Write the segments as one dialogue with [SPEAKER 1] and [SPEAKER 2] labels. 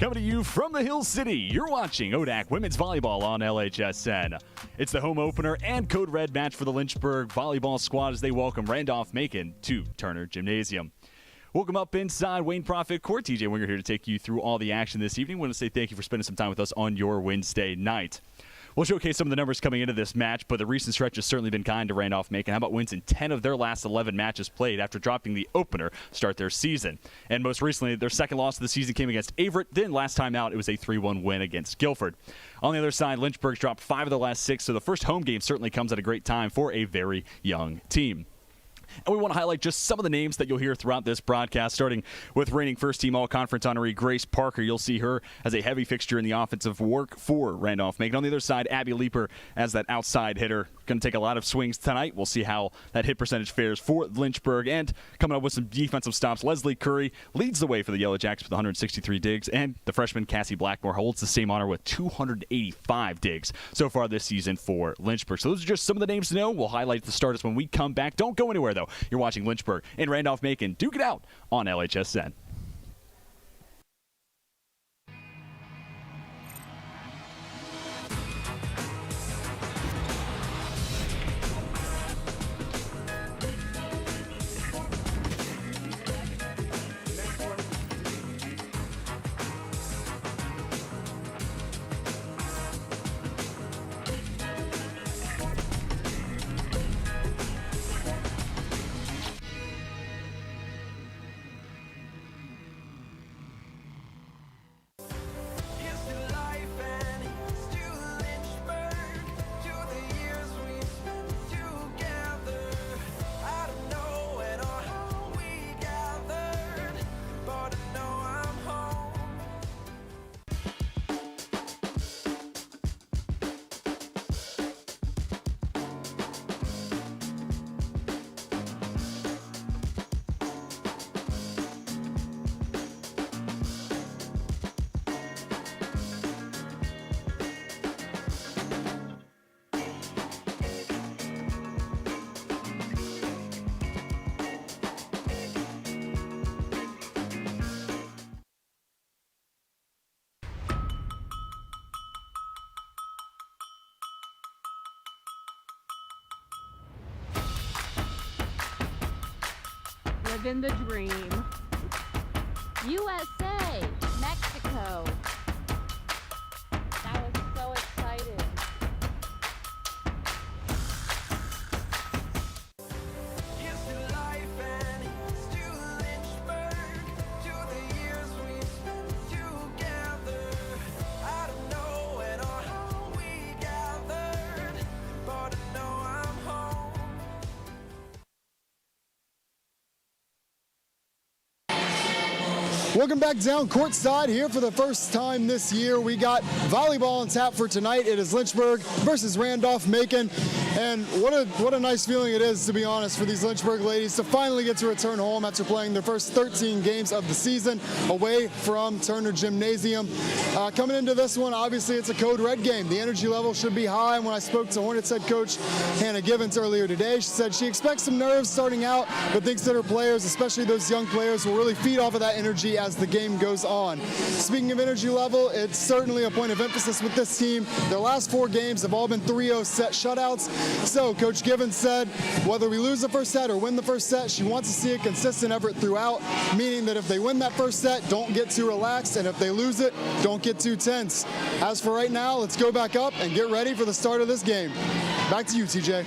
[SPEAKER 1] Coming to you from the Hill City, you're watching ODAC Women's Volleyball on LHSN. It's the home opener and Code Red match for the Lynchburg Volleyball squad as they welcome Randolph-Macon to Turner Gymnasium. Welcome up inside Wayne Profit Court. TJ Winger here to take you through all the action this evening. I want to say thank you for spending some time with us on your Wednesday night. We'll showcase some of the numbers coming into this match, but the recent stretch has certainly been kind to Randolph-Macon. How about wins in 10 of their last 11 matches played after dropping the opener to start their season? And most recently, their second loss of the season came against Averett. Then last time out, it was a 3-1 win against Guilford. On the other side, Lynchburg's dropped 5 of their last 6, so the first home game certainly comes at a great time for a very young team. And we want to highlight just some of the names that you'll hear throughout this broadcast, starting with reigning first-team All-Conference honoree Grace Parker. You'll see her as a heavy fixture in the offensive work for Randolph-Macon. On the other side, Abby Leeper as that outside hitter. Going to take a lot of swings tonight. We'll see how that hit percentage fares for Lynchburg. And coming up with some defensive stops, Leslie Curry leads the way for the Yellow Jacks with 163 digs. And the freshman Cassie Blackmore holds the same honor with 285 digs so far this season for Lynchburg. So those are just some of the names to know. We'll highlight the starters when we come back. Don't go anywhere, though. You're watching Lynchburg and Randolph-Macon duke it out on LHSN.
[SPEAKER 2] Living the dream. USA, Mexico. That was so exciting.
[SPEAKER 3] Welcome back down courtside here for the first time this year. We got volleyball on tap for tonight. It is Lynchburg versus Randolph-Macon. And what a nice feeling it is, to be honest, for these Lynchburg ladies to finally get to return home after playing their first 13 games of the season away from Turner Gymnasium. Coming into this one, obviously it's a Code Red game. The energy level should be high. And when I spoke to Hornets head coach Hannah Givens earlier today, she said she expects some nerves starting out, but thinks that her players, especially those young players, will really feed off of that energy as the game goes on. Speaking of energy level, it's certainly a point of emphasis with this team. Their last 4 games have all been 3-0 set shutouts. So Coach Givens said whether we lose the first set or win the first set, she wants to see a consistent effort throughout, meaning that if they win that first set, don't get too relaxed, and if they lose it, don't get too tense. As for right now, let's go back up and get ready for the start of this game. Back to you, TJ.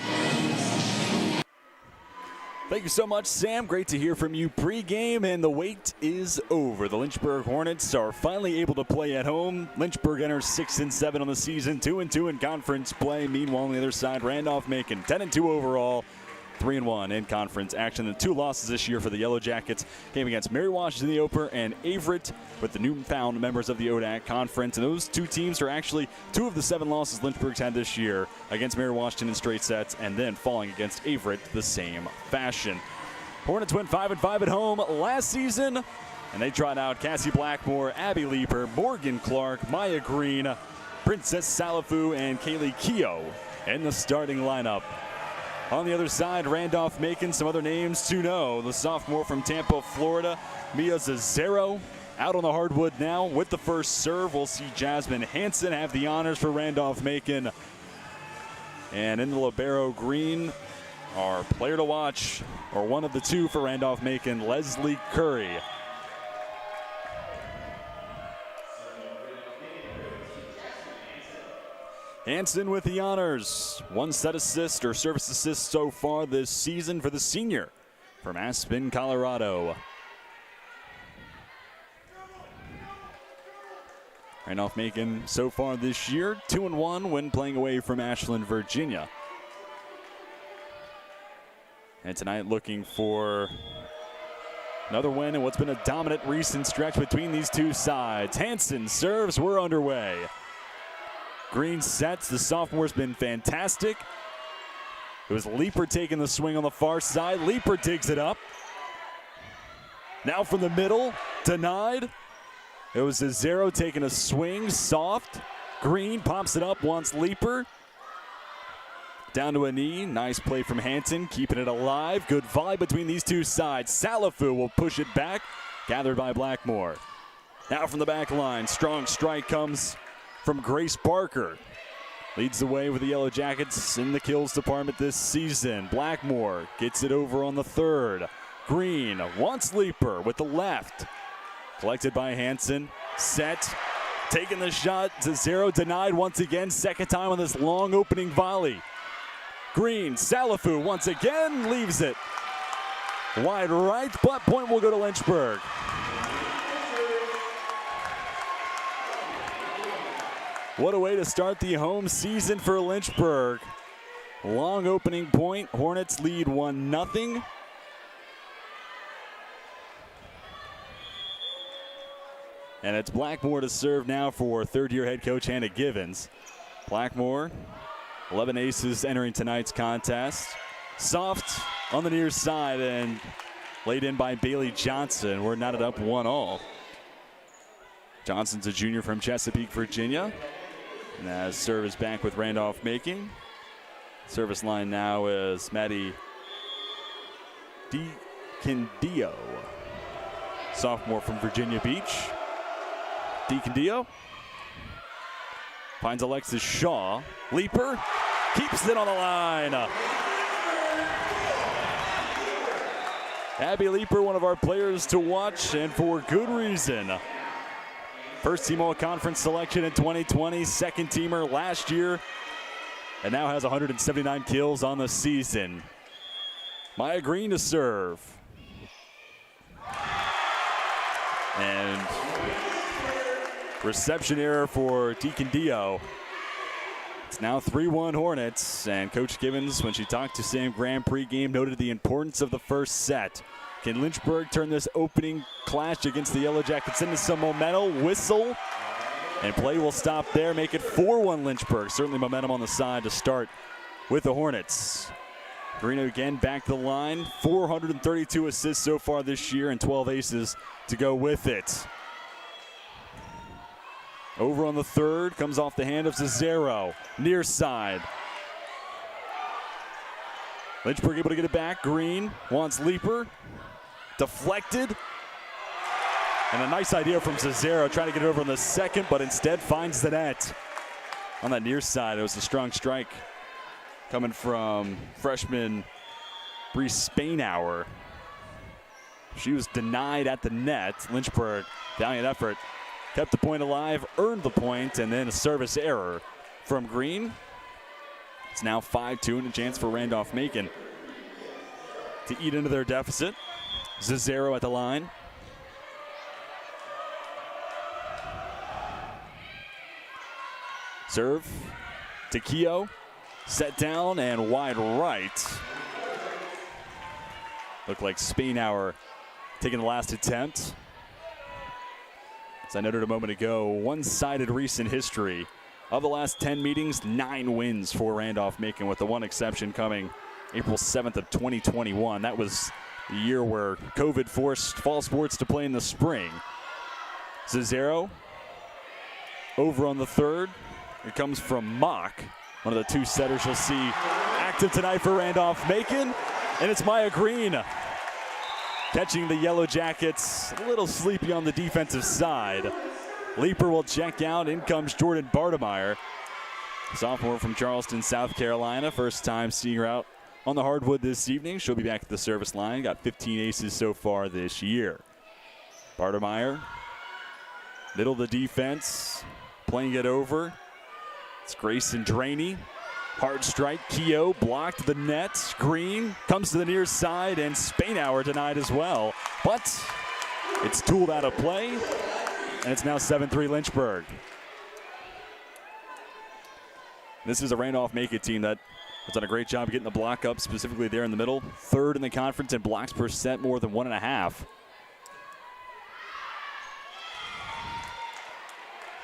[SPEAKER 1] Thank you so much, Sam. Great to hear from you pregame, and the wait is over. The Lynchburg Hornets are finally able to play at home. Lynchburg enters 6-7 on the season, 2-2 in conference play. Meanwhile, on the other side, Randolph-Macon 10-2 overall, 3-1 in conference action. The 2 losses this year for the Yellow Jackets came against Mary Washington in the opener and Averett with the newfound members of the ODAC Conference. And those 2 teams are actually 2 of the 7 losses Lynchburg's had this year against Mary Washington in straight sets and then falling against Averett the same fashion. Hornets went 5-5 at home last season, and they trot out Cassie Blackmore, Abby Leeper, Morgan Clark, Maya Green, Princess Salafu, and Kaylee Keogh in the starting lineup. On the other side, Randolph-Macon, some other names to know. The sophomore from Tampa, Florida, Mia Zazzaro, Out on the hardwood now with the first serve. We'll see Jasmine Hansen have the honors for Randolph-Macon. And in the libero green, our player to watch, or one of the two for Randolph-Macon, Leslie Curry. Hansen with the honors. One set assist or service assist so far this season for the senior from Aspen, Colorado. Randolph-Macon so far this year, 2-1 when playing away from Ashland, Virginia. And tonight looking for another win in what's been a dominant recent stretch between these two sides. Hansen serves, we're underway. Green sets, the sophomore's been fantastic. It was Leeper taking the swing on the far side. Leeper digs it up. Now from the middle, denied. It was Zero taking a swing, soft. Green pops it up, wants Leeper. Down to a knee, nice play from Hansen, keeping it alive. Good volley between these two sides. Salafu will push it back, gathered by Blackmore. Now from the back line, strong strike comes from Grace Barker. Leads the way with the Yellow Jackets in the kills department this season. Blackmore gets it over on the third. Green wants Leeper with the left. Collected by Hansen, set, taking the shot to Zero, denied once again, second time on this long opening volley. Green, Salafu once again leaves it. Wide right, but point will go to Lynchburg. What a way to start the home season for Lynchburg. Long opening point, Hornets lead 1-0. And it's Blackmore to serve now for third-year head coach Hannah Givens. Blackmore, 11 aces entering tonight's contest. Soft on the near side and laid in by Bailey Johnson. We're knotted up 1-1. Johnson's a junior from Chesapeake, Virginia. And as service back with Randolph-Macon. Service line now is Maddie DiCandio, sophomore from Virginia Beach. DiCandio finds Alexis Shaw. Leeper keeps it on the line. Abby Leeper, one of our players to watch, and for good reason. First team All-Conference selection in 2020, second teamer last year, and now has 179 kills on the season. Maya Green to serve. And reception error for DiCandio. It's now 3-1 Hornets, and Coach Givens, when she talked to Sam Graham pregame, noted the importance of the first set. Can Lynchburg turn this opening clash against the Yellow Jackets into some momentum? Whistle, and play will stop there, make it 4-1 Lynchburg. Certainly momentum on the side to start with the Hornets. Green again back to the line, 432 assists so far this year and 12 aces to go with it. Over on the third, comes off the hand of Cesaro, near side. Lynchburg able to get it back. Green wants Leeper, deflected. And a nice idea from Cesaro, trying to get it over on the second, but instead finds the net. On that near side, it was a strong strike coming from freshman Bree Spainhour. She was denied at the net. Lynchburg, valiant effort, kept the point alive, earned the point, and then a service error from Green. It's now 5-2 and a chance for Randolph-Macon to eat into their deficit. Cesaro at the line. Serve to Keogh. Set down and wide right. Looked like Spainhour taking the last attempt. As I noted a moment ago, one-sided recent history. Of the last 10 meetings, 9 wins for Randolph-Macon, with the one exception coming April 7th of 2021. That was the year where COVID forced fall sports to play in the spring. Cesaro over on the third. It comes from Mock, one of the two setters you'll see active tonight for Randolph-Macon, and it's Maya Green. catching the Yellow Jackets a little sleepy on the defensive side. Leaper will check out. In comes Jordan Bartemeyer, sophomore from Charleston, South Carolina. First time seeing her out on the hardwood this evening. She'll be back at the service line. Got 15 aces so far this year. Bartemeyer, middle of the defense, playing it over. It's Grayson Draney. Hard strike, Keogh blocked the net. Green comes to the near side, and Spainhour denied as well. But it's tooled out of play, and it's now 7-3 Lynchburg. This is a Randolph-Macon team that has done a great job getting the block up, specifically there in the middle. Third in the conference in blocks per set, more than 1.5.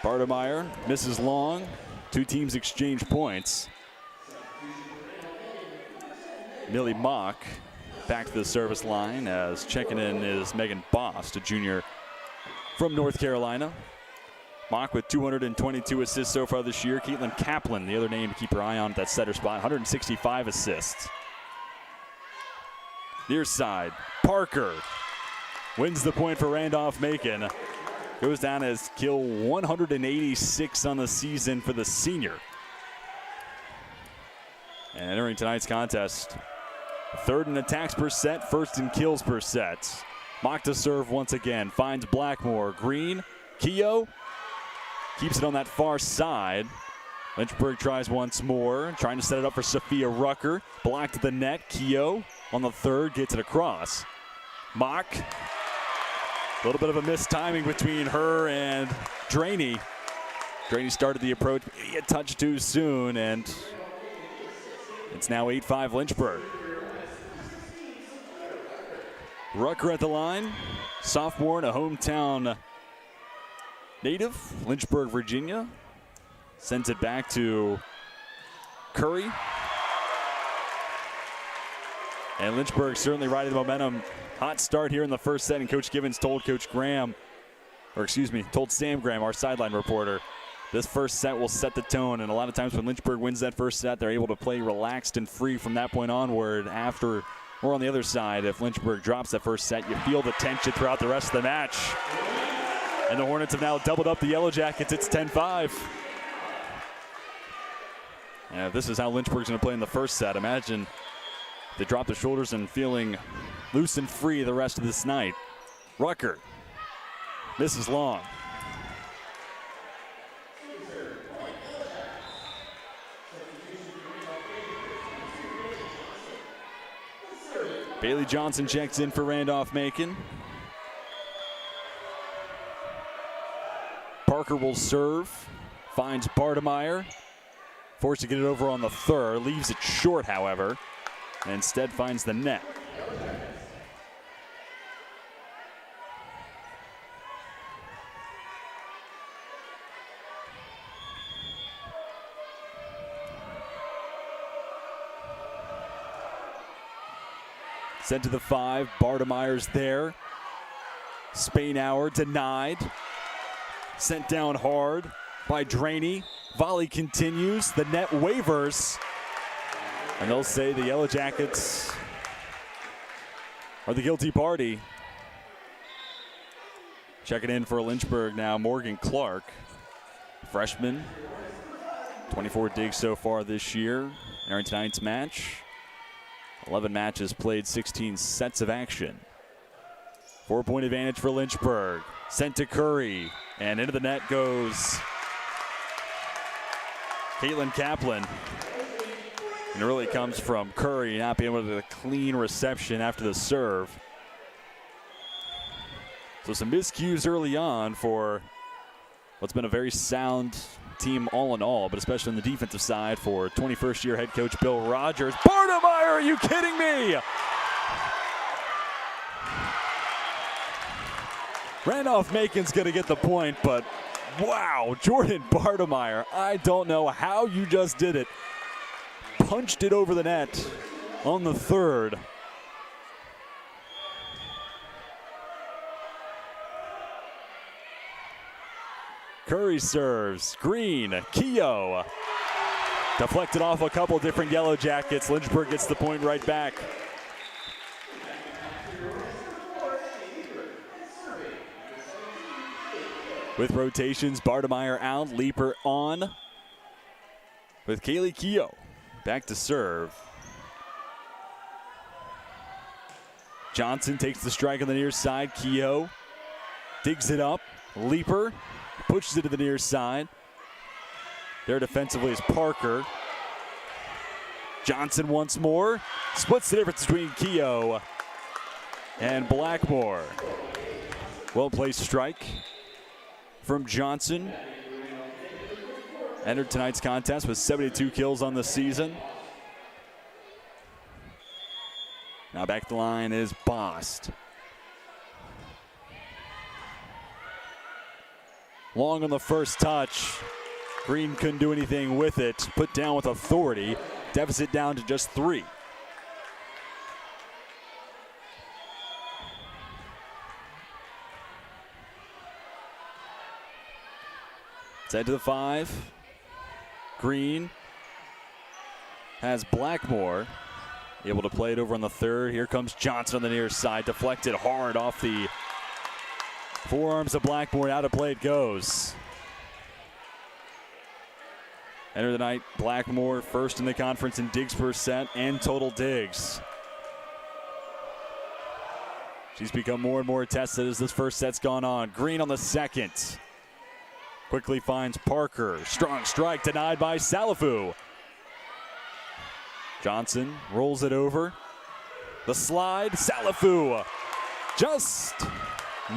[SPEAKER 1] Bartemeyer misses long. Two teams exchange points. Millie Mock back to the service line as checking in is Megan Bost, a junior from North Carolina. Mock with 222 assists so far this year. Caitlin Kaplan, the other name to keep her eye on at that setter spot, 165 assists. Near side, Parker wins the point for Randolph-Macon. Goes down as kill 186 on the season for the senior. And entering tonight's contest, third in attacks per set, first in kills per set. Mock to serve once again, finds Blackmore. Green, Keogh keeps it on that far side. Lynchburg tries once more, trying to set it up for Sophia Rucker. Blocked to the net, Keogh on the third, gets it across. Mock, a little bit of a missed timing between her and Draney. Draney started the approach, maybe a touch too soon, and it's now 8-5 Lynchburg. Rucker at the line, sophomore and a hometown native, Lynchburg, Virginia. Sends it back to Curry. And Lynchburg certainly riding the momentum. Hot start here in the first set, and Coach Givens told told Sam Graham, our sideline reporter, this first set will set the tone. And a lot of times when Lynchburg wins that first set, they're able to play relaxed and free from that point onward. After or on the other side, if Lynchburg drops that first set, you feel the tension throughout the rest of the match. And the Hornets have now doubled up the Yellow Jackets. It's 10-5. And this is how Lynchburg's going to play in the first set. Imagine they drop the shoulders and feeling loose and free the rest of this night. Rucker misses long. Bailey Johnson checks in for Randolph-Macon. Parker will serve, finds Bartemeyer. Forced to get it over on the third, leaves it short, however, and instead finds the net. Sent to the 5, Bartemeyer's there. Spainhour denied. Sent down hard by Draney. Volley continues, the net wavers. And they'll say the Yellow Jackets are the guilty party. Checking in for Lynchburg now, Morgan Clark, freshman. 24 digs so far this year. Entering tonight's match. 11 matches played, 16 sets of action. 4-point advantage for Lynchburg. Sent to Curry, and into the net goes Caitlin Kaplan. And it really comes from Curry not being able to get a clean reception after the serve. So some miscues early on for what's been a very sound team all in all, but especially on the defensive side for 21st year head coach Bill Rogers. Bartemeyer, are you kidding me? Randolph-Macon's going to get the point, but wow, Jordan Bartemeyer, I don't know how you just did it. Punched it over the net on the third. Curry serves. Green, Keogh. Deflected off a couple different Yellow Jackets. Lynchburg gets the point right back. with rotations. Bartemeyer out, Leaper on. With Kaylee Keough back to serve. Johnson takes the strike on the near side. Keough digs it up. Leaper pushes it to the near side. There defensively is Parker. Johnson once more. Splits the difference between Keough and Blackmore. Well-placed strike from Johnson. Entered tonight's contest with 72 kills on the season. Now back the line is Bost. Long on the first touch. Green couldn't do anything with it. Put down with authority. Deficit down to just 3. Head to the 5. Green has Blackmore able to play it over on the 3rd. Here comes Johnson on the near side, deflected hard off the forearms of Blackmore. Out of play it goes. Enter the night, Blackmore first in the conference in digs per set and total digs. She's become more and more tested as this first set's gone on. Green on the 2nd. Quickly finds Parker. Strong strike denied by Salafu. Johnson rolls it over. The slide. Salafu just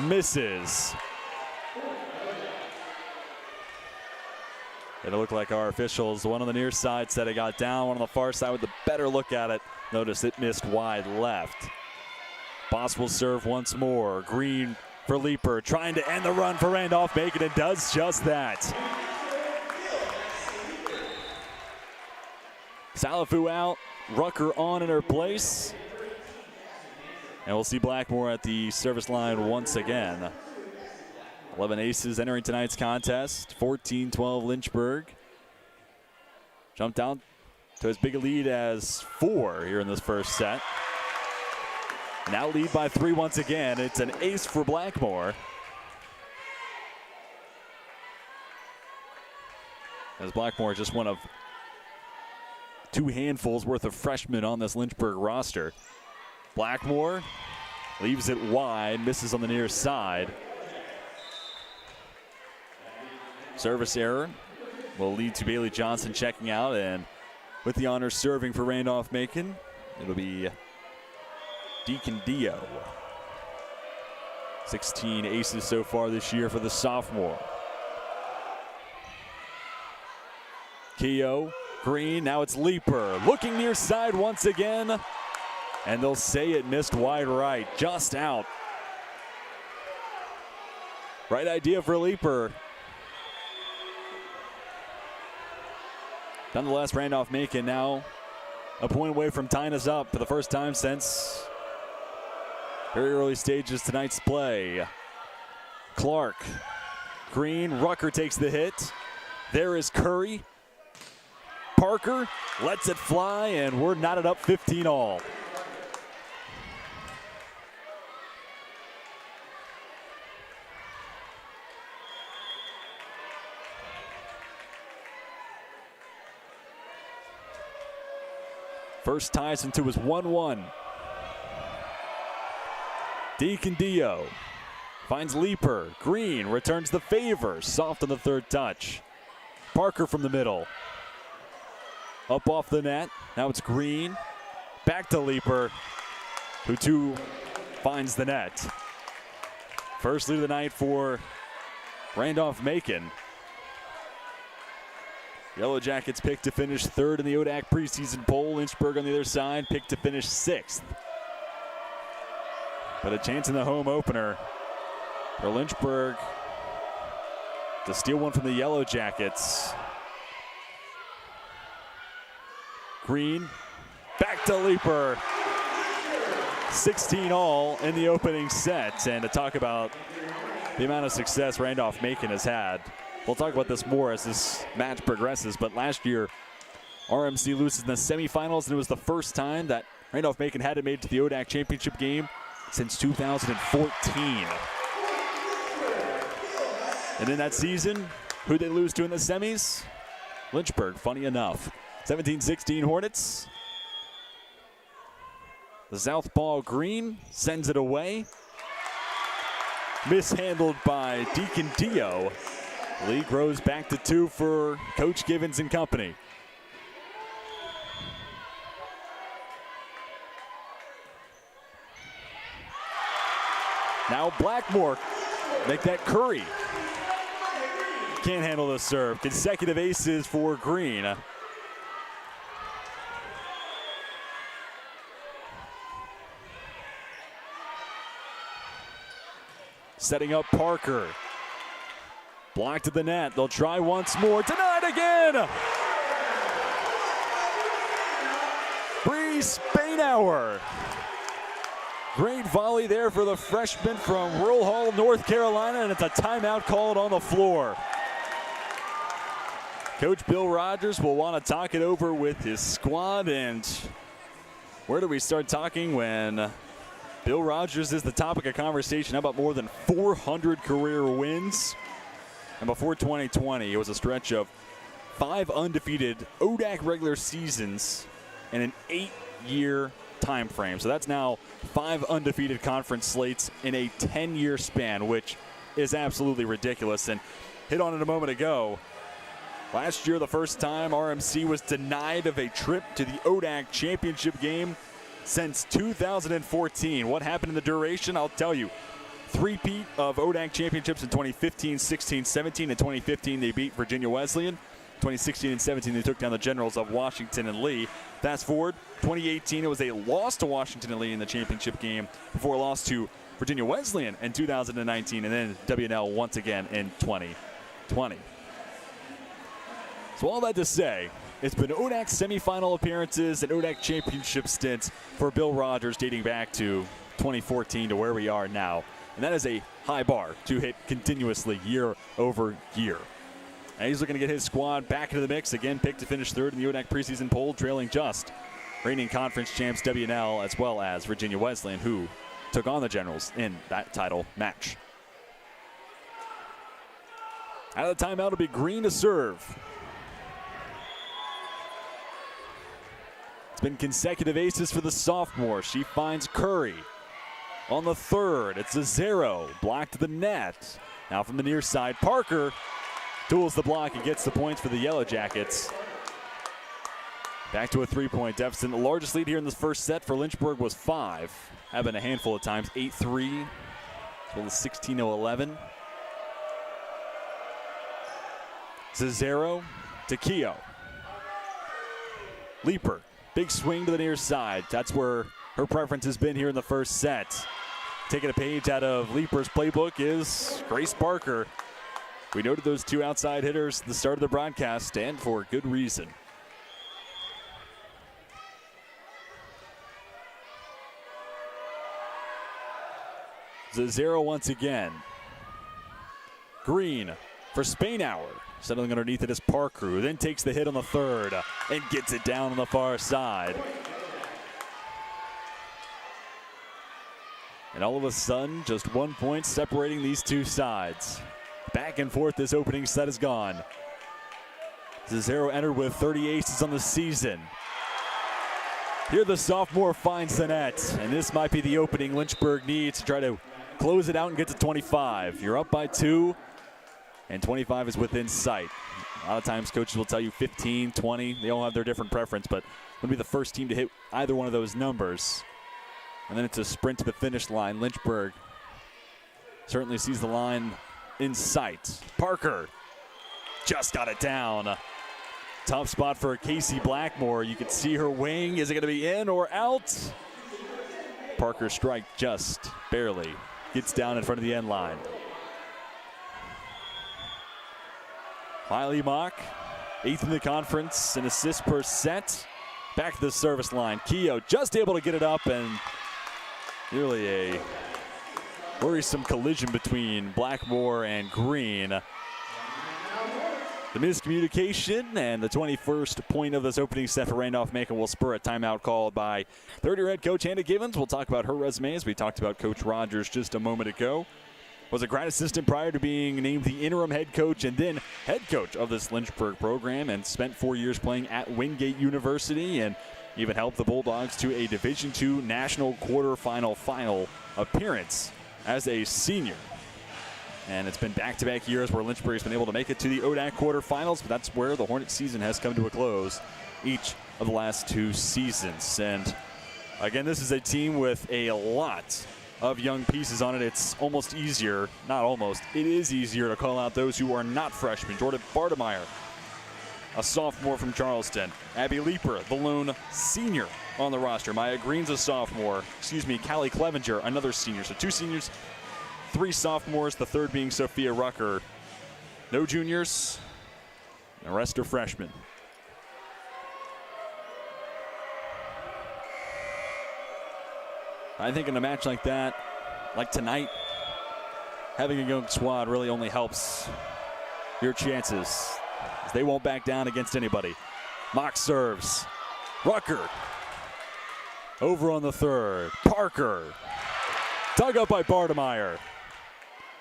[SPEAKER 1] misses. It'll look like our officials, the one on the near side said it got down. One on the far side with the better look at it. Notice it missed wide left. Bost will serve once more. Green for Leaper, trying to end the run for Randolph-Macon, and does just that. Salafu out, Rucker on in her place. And we'll see Blackmore at the service line once again. 11 aces entering tonight's contest. 14-12 Lynchburg. Jumped out to as big a lead as 4 here in this first set. Now lead by 3 once again. It's an ace for Blackmore. As Blackmore just one of 2 handfuls worth of freshmen on this Lynchburg roster. Blackmore leaves it wide, misses on the near side. Service error will lead to Bailey Johnson checking out, and with the honors serving for Randolph-Macon, it'll be Deacon Dio. 16 aces so far this year for the sophomore. Keough, Green, now it's Leaper. Looking near side once again, and they'll say it missed wide right, just out. Right idea for Leaper. Nonetheless, Randolph-Macon now a point away from tying us up for the first time since very early stages tonight's play. Clark, Green, Rucker takes the hit. There is Curry. Parker lets it fly, and we're knotted up 15-all. First ties into his 1-1. Deacon Dio finds Leaper. Green returns the favor. Soft on the 3rd touch. Parker from the middle. Up off the net. Now it's Green. Back to Leaper, who too finds the net. First lead of the night for Randolph-Macon. Yellow Jackets picked to finish 3rd in the ODAC preseason poll. Lynchburg on the other side picked to finish 6th. But a chance in the home opener for Lynchburg to steal one from the Yellow Jackets. Green, back to Leaper. 16-all in the opening set. And to talk about the amount of success Randolph-Macon has had, we'll talk about this more as this match progresses, but last year, RMC loses in the semifinals, and it was the first time that Randolph-Macon hadn't made it to the ODAC championship game since 2014. And in that season, who'd they lose to in the semis? Lynchburg, funny enough. 17-16 Hornets. The southpaw Green sends it away. Mishandled by Deacon Dio. Lead grows back to 2 for Coach Givens and company. Now Blackmore make that Curry. Can't handle the serve. Consecutive aces for Green. Setting up Parker. Blocked to the net. They'll try once more. Denied again. Bree Spainhour. Great volley there for the freshman from Rural Hall, North Carolina, and it's a timeout called on the floor. Coach Bill Rogers will want to talk it over with his squad, and where do we start talking when Bill Rogers is the topic of conversation? How about more than 400 career wins? And before 2020, it was a stretch of 5 undefeated ODAC regular seasons in an 8-year time frame. So that's now 5 undefeated conference slates in a 10-year span, which is absolutely ridiculous. And hit on it a moment ago. Last year, the first time RMC was denied of a trip to the ODAC championship game since 2014. What happened in the duration? I'll tell you. 3-peat of ODAC championships in 2015, 16, 17. In 2015, they beat Virginia Wesleyan. 2016 and 17, they took down the Generals of Washington and Lee. Fast forward, 2018, it was a loss to Washington and Lee in the championship game before a loss to Virginia Wesleyan in 2019, and then WNL once again in 2020. So all that to say, it's been ODAC semifinal appearances and ODAC championship stints for Bill Rogers dating back to 2014 to where we are now. And that is a high bar to hit continuously year over year. And he's looking to get his squad back into the mix. Again, picked to finish 3rd in the ODAC preseason poll, trailing just reigning conference champs WNL as well as Virginia Wesleyan, who took on the Generals in that title match. Out of the timeout, it'll be Green to serve. It's been consecutive aces for the sophomore. She finds Curry. On the 3rd, it's a 0. Blocked to the net. Now from the near side, Parker tools the block and gets the points for the Yellow Jackets. Back to a 3-point deficit. The largest lead here in this first set for Lynchburg was 5. Have been a handful of times, 8-3, as well as 16-11. Cesaro to Keogh. Leaper, big swing to the near side. That's where her preference has been here in the first set. Taking a page out of Leaper's playbook is Grace Parker. We noted those 2 outside hitters at the start of the broadcast, and for good reason. Cesaro once again. Green for Spainhour. Settling underneath it is Parker, who then takes the hit on the 3rd and gets it down on the far side. And all of a sudden, just 1 point separating these 2 sides. Back and forth this opening set is gone. Cesaro entered with 30 aces on the season. Here the sophomore finds the net, and this might be the opening Lynchburg needs to try to close it out and get to 25. You're up by 2, and 25 is within sight. A lot of times coaches will tell you 15, 20. They all have their different preference, but would be the first team to hit either one of those numbers. And then it's a sprint to the finish line. Lynchburg certainly sees the line in sight. Parker just got it down. Tough spot for Casey Blackmore. You can see her wing. Is it going to be in or out? Parker's strike just barely gets down in front of the end line. Miley Mock, 8th in the conference in assists per set. Back to the service line. Keogh just able to get it up, and nearly a worrisome collision between Blackmore and Green. The miscommunication and the 21st point of this opening set for Randolph-Macon will spur a timeout called by third-year head coach Hannah Givens. We'll talk about her resume as we talked about Coach Rogers just a moment ago. was a grad assistant prior to being named the interim head coach and then head coach of this Lynchburg program, and spent 4 years playing at Wingate University and even helped the Bulldogs to a Division II national quarterfinal final appearance as a senior. And it's been back-to-back years where Lynchburg has been able to make it to the ODAC quarterfinals, but that's where the Hornet season has come to a close each of the last 2 seasons. And again, this is a team with a lot of young pieces on it. It's almost easier, not almost, it is easier to call out those who are not freshmen. Jordan Bartemeyer, a sophomore from Charleston. Abby Leeper, the lone senior on the roster. Maya Green's a sophomore. Callie Clevenger, another senior. So 2 seniors, 3 sophomores, the third being Sophia Rucker. No juniors, the rest are freshmen. I think in a match like that, like tonight, having a young squad really only helps your chances, as they won't back down against anybody. Mock serves. Rucker over on the third. Parker. Dug up by Bartemeyer.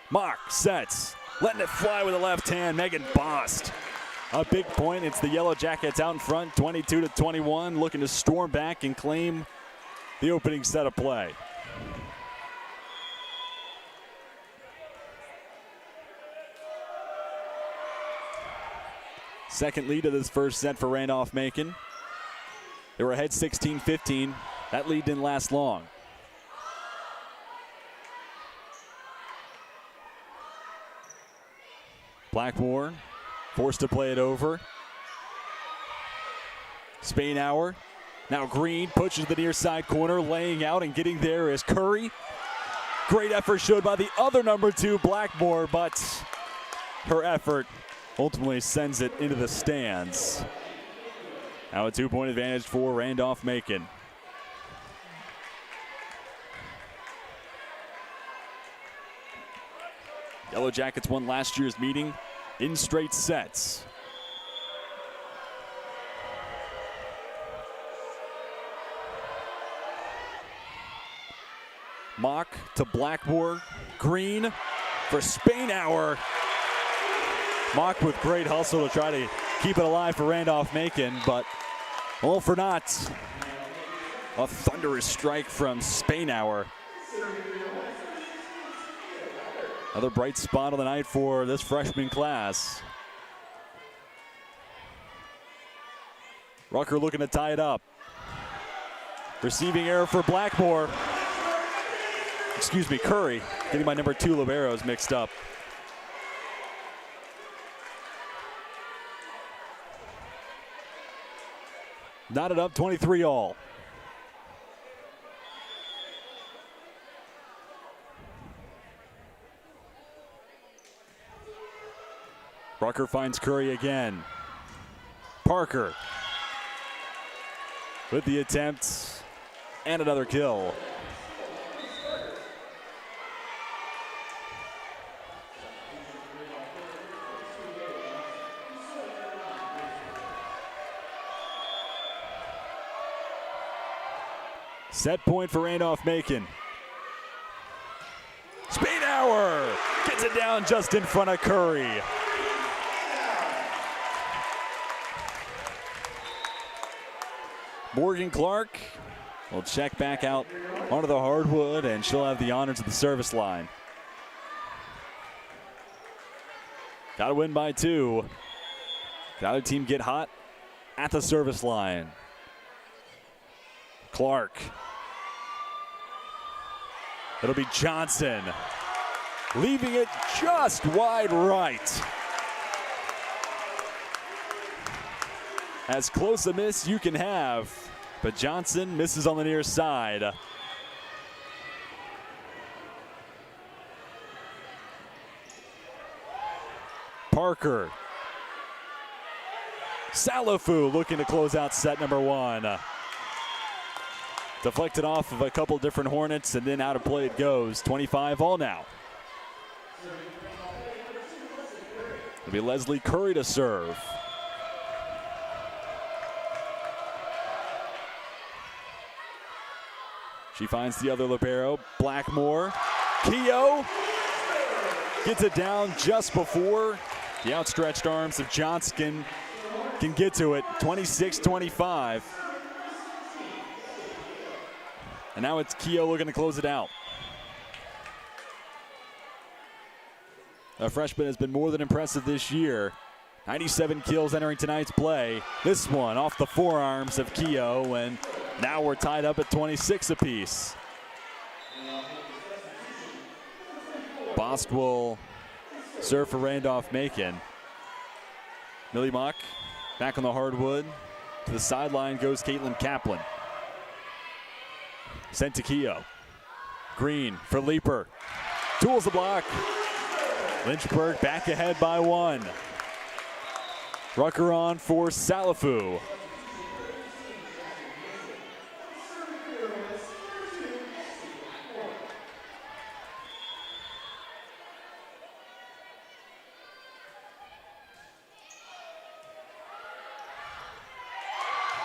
[SPEAKER 1] Mock sets. Letting it fly with the left hand. Megan Bost. A big point. It's the Yellow Jackets out in front, 22-21, looking to storm back and claim the opening set of play. Second lead of this first set for Randolph-Macon. They were ahead 16-15. That lead didn't last long. Blackmore forced to play it over. Spainhour. Now Green pushes the near side corner, laying out and getting there is Curry. Great effort showed by the other number 2, Blackmore, but her effort ultimately sends it into the stands. Now a 2-point advantage for Randolph-Macon. Yellow Jackets won last year's meeting in straight sets. Mock to Blackmore. Green for Spainhour. Mock with great hustle to try to keep it alive for Randolph-Macon, but all for naught. A thunderous strike from Spainhour. Another bright spot of the night for this freshman class. Rucker looking to tie it up. Receiving error for Blackmore. Curry. Getting my number 2 liberos mixed up. Knotted up 23-all. Rucker finds Curry again. Parker with the attempt and another kill. Set point for Randolph-Macon. Spainhour gets it down just in front of Curry. Morgan Clark will check back out onto the hardwood, and she'll have the honors of the service line. Got to win by 2. Got a team get hot at the service line. Clark. It'll be Johnson, leaving it just wide right. As close a miss you can have, but Johnson misses on the near side. Parker. Salafu looking to close out set number 1. Deflected off of a couple different Hornets, and then out of play it goes. 25-all now. It'll be Leslie Curry to serve. She finds the other libero, Blackmore. Keogh Gets it down just before the outstretched arms of Johnson can get to it. 26-25. And now it's Keogh looking to close it out. A freshman has been more than impressive this year. 97 kills entering tonight's play. This one off the forearms of Keogh, and now we're tied up at 26 apiece. Bost will serve for Randolph-Macon. Millie Mock back on the hardwood. To the sideline goes Caitlin Kaplan. Sent to Keogh. Green for Leeper. Tools the block. Lynchburg back ahead by 1. Rucker on for Salafu.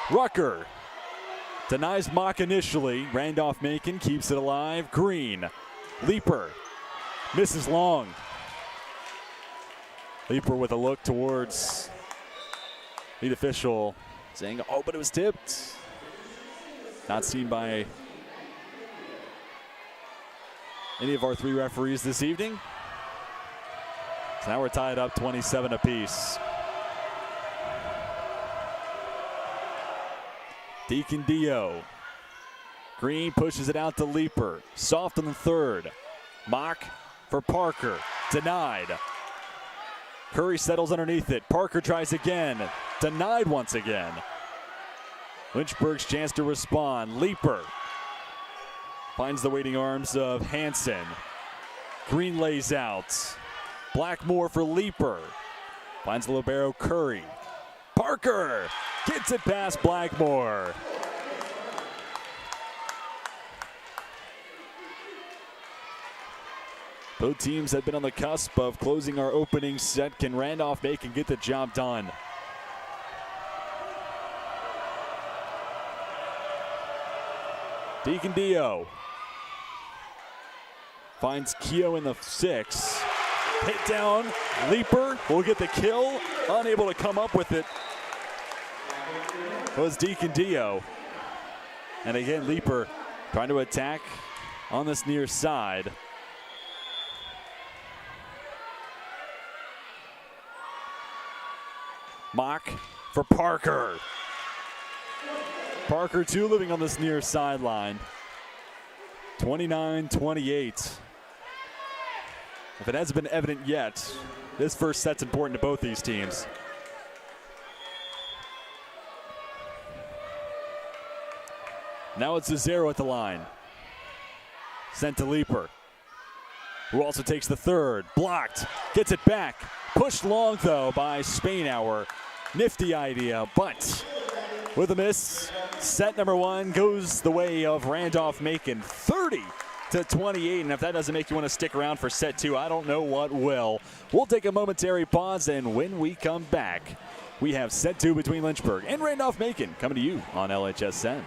[SPEAKER 1] Rucker denies Mock initially. Randolph-Macon keeps it alive. Green. Leeper misses long. Leeper with a look towards lead official saying, oh, but it was tipped. Not seen by any of our 3 referees this evening. So now we're tied up 27 apiece. Deacon Dio. Green pushes it out to Leeper. Soft on the third. Mock for Parker. Denied. Curry settles underneath it. Parker tries again. Denied once again. Lynchburg's chance to respond. Leeper finds the waiting arms of Hansen. Green lays out. Blackmore for Leeper. Finds the libero Curry. Parker gets it past Blackmore. Both teams have been on the cusp of closing our opening set. Can Randolph-Macon get the job done? Deacon Dio finds Keogh in the 6. Hit down. Leeper will get the kill. Unable to come up with it was Deacon Dio. And again, Leeper trying to attack on this near side. Mock for Parker. Parker too living on this near sideline. 29-28. If it hasn't been evident yet, this first set's important to both these teams. Now it's Zero at the line. Sent to Leeper, who also takes the third. Blocked, gets it back. Pushed long, though, by Spainhour. Nifty idea, but with a miss, set number 1 goes the way of Randolph-Macon, 30-28. And if that doesn't make you want to stick around for set 2, I don't know what will. We'll take a momentary pause, and when we come back, we have set 2 between Lynchburg and Randolph-Macon coming to you on LHSN.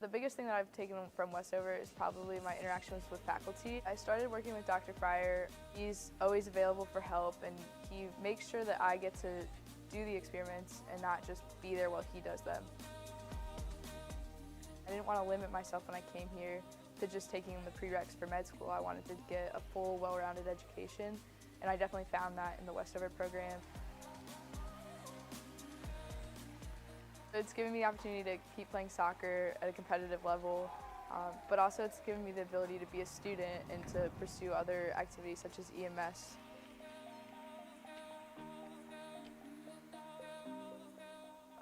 [SPEAKER 4] The biggest thing that I've taken from Westover is probably my interactions with faculty. I started working with Dr. Fryer. He's always available for help, and he makes sure that I get to do the experiments and not just be there while he does them. I didn't want to limit myself when I came here to just taking the prereqs for med school. I wanted to get a full, well-rounded education, and I definitely found that in the Westover program. It's given me the opportunity to keep playing soccer at a competitive level, but also it's given me the ability to be a student and to pursue other activities such as EMS.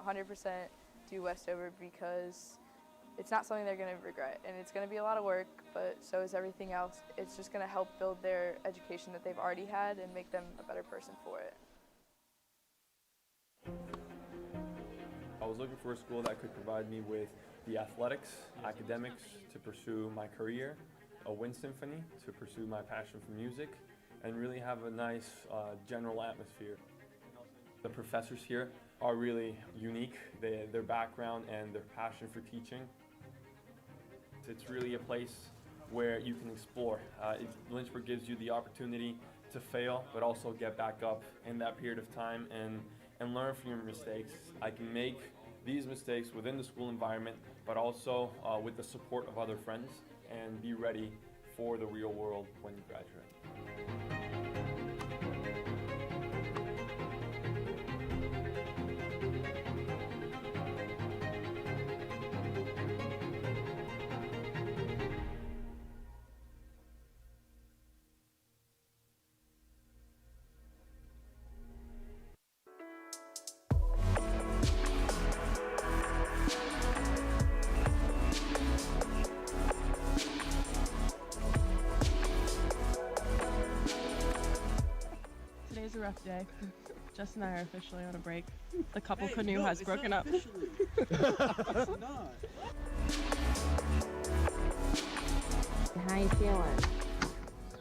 [SPEAKER 4] "100% do Westover because it's not something they're going to regret, and it's going to be a lot of work, but so is everything else. It's just going to help build their education that they've already had and make them a better person for it."
[SPEAKER 5] I was looking for a school that could provide me with the athletics, academics to pursue my career, a wind symphony to pursue my passion for music, and really have a nice general atmosphere. The professors here are really unique, their background and their passion for teaching. It's really a place where you can explore. Lynchburg gives you the opportunity to fail, but also get back up in that period of time and learn from your mistakes. I can make these mistakes within the school environment, but also with the support of other friends, and be ready for the real world when you graduate.
[SPEAKER 6] Today's a rough day. Jess and I are officially on a break. The couple canoe has broken up.
[SPEAKER 2] How you feeling?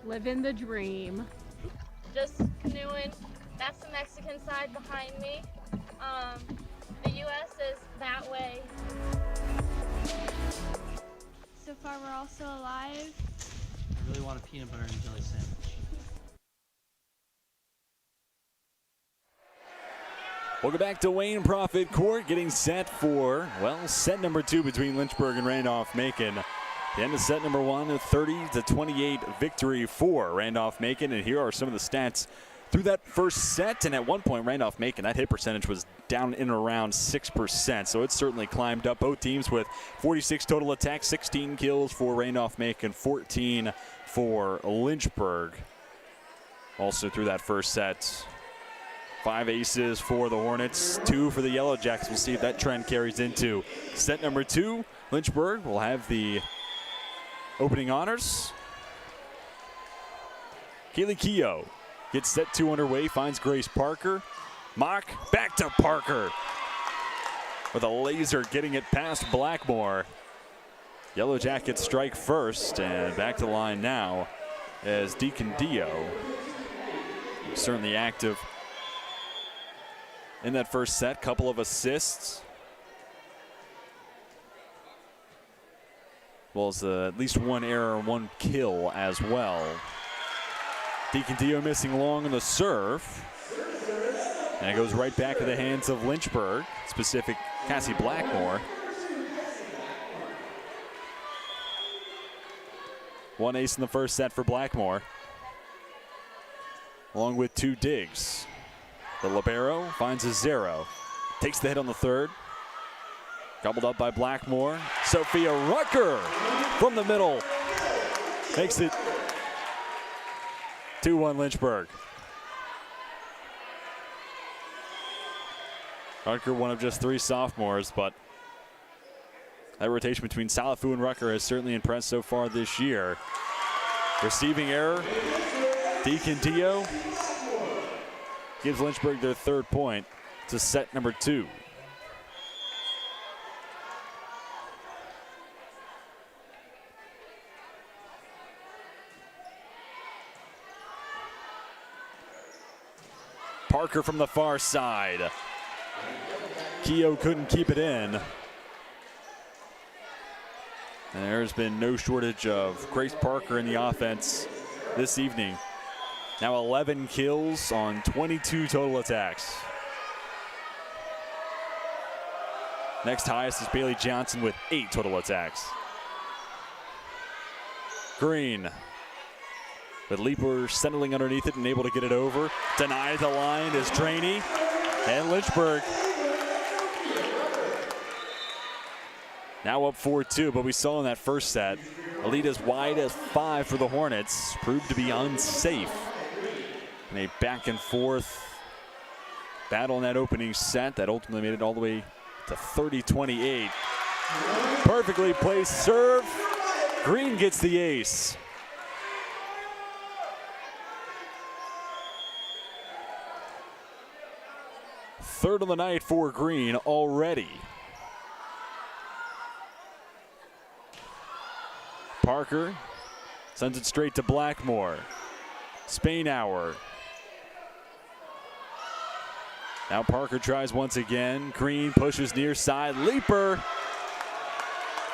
[SPEAKER 6] Living the dream.
[SPEAKER 7] Just canoeing. That's the Mexican side behind me. The U.S. is that way.
[SPEAKER 8] So far, we're all still alive.
[SPEAKER 9] I really want a peanut butter and jelly sandwich.
[SPEAKER 1] Welcome back to Wayne Profit Court, getting set for, well, set number 2 between Lynchburg and Randolph-Macon. The end of set number 1, a 30-28 victory for Randolph-Macon. And here are some of the stats through that first set. And at one point, Randolph-Macon, that hit percentage was down in and around 6%. So it's certainly climbed up. Both teams with 46 total attacks, 16 kills for Randolph-Macon, 14 for Lynchburg. Also through that first set, 5 aces for the Hornets, 2 for the Yellow Jackets. We'll see if that trend carries into set number 2. Lynchburg will have the opening honors. Kaylee Keough gets set 2 underway, finds Grace Parker. Mock, back to Parker. With a laser getting it past Blackmore. Yellow Jackets strike first, and back to the line now as Deacon Dio. Certainly active in that first set, couple of assists. Well as at least 1 error and 1 kill as well. Deacon Dio missing long on the serve. And it goes right back to the hands of Lynchburg, specific Cassie Blackmore. 1 ace in the first set for Blackmore, along with 2 digs. The libero finds a 0. Takes the hit on the third. Gobbled up by Blackmore. Sophia Rucker from the middle makes it 2-1 Lynchburg. Rucker, one of just 3 sophomores, but that rotation between Salafu and Rucker has certainly impressed so far this year. Receiving error, Deacon Dio gives Lynchburg their 3rd point to set number 2. Parker from the far side. Keough couldn't keep it in. And there's been no shortage of Grace Parker in the offense this evening. Now 11 kills on 22 total attacks. Next highest is Bailey Johnson with 8 total attacks. Green with Leeper settling underneath it and able to get it over. Denied the line is Trainee. And Lynchburg Now up 4-2, but we saw in that first set, a lead as wide as 5 for the Hornets proved to be unsafe. And a back and forth battle in that opening set that ultimately made it all the way to 30-28. Perfectly placed serve. Green gets the ace. Third on the night for Green already. Parker sends it straight to Blackmore. Spainhour. Now Parker tries once again. Green pushes near side. Leaper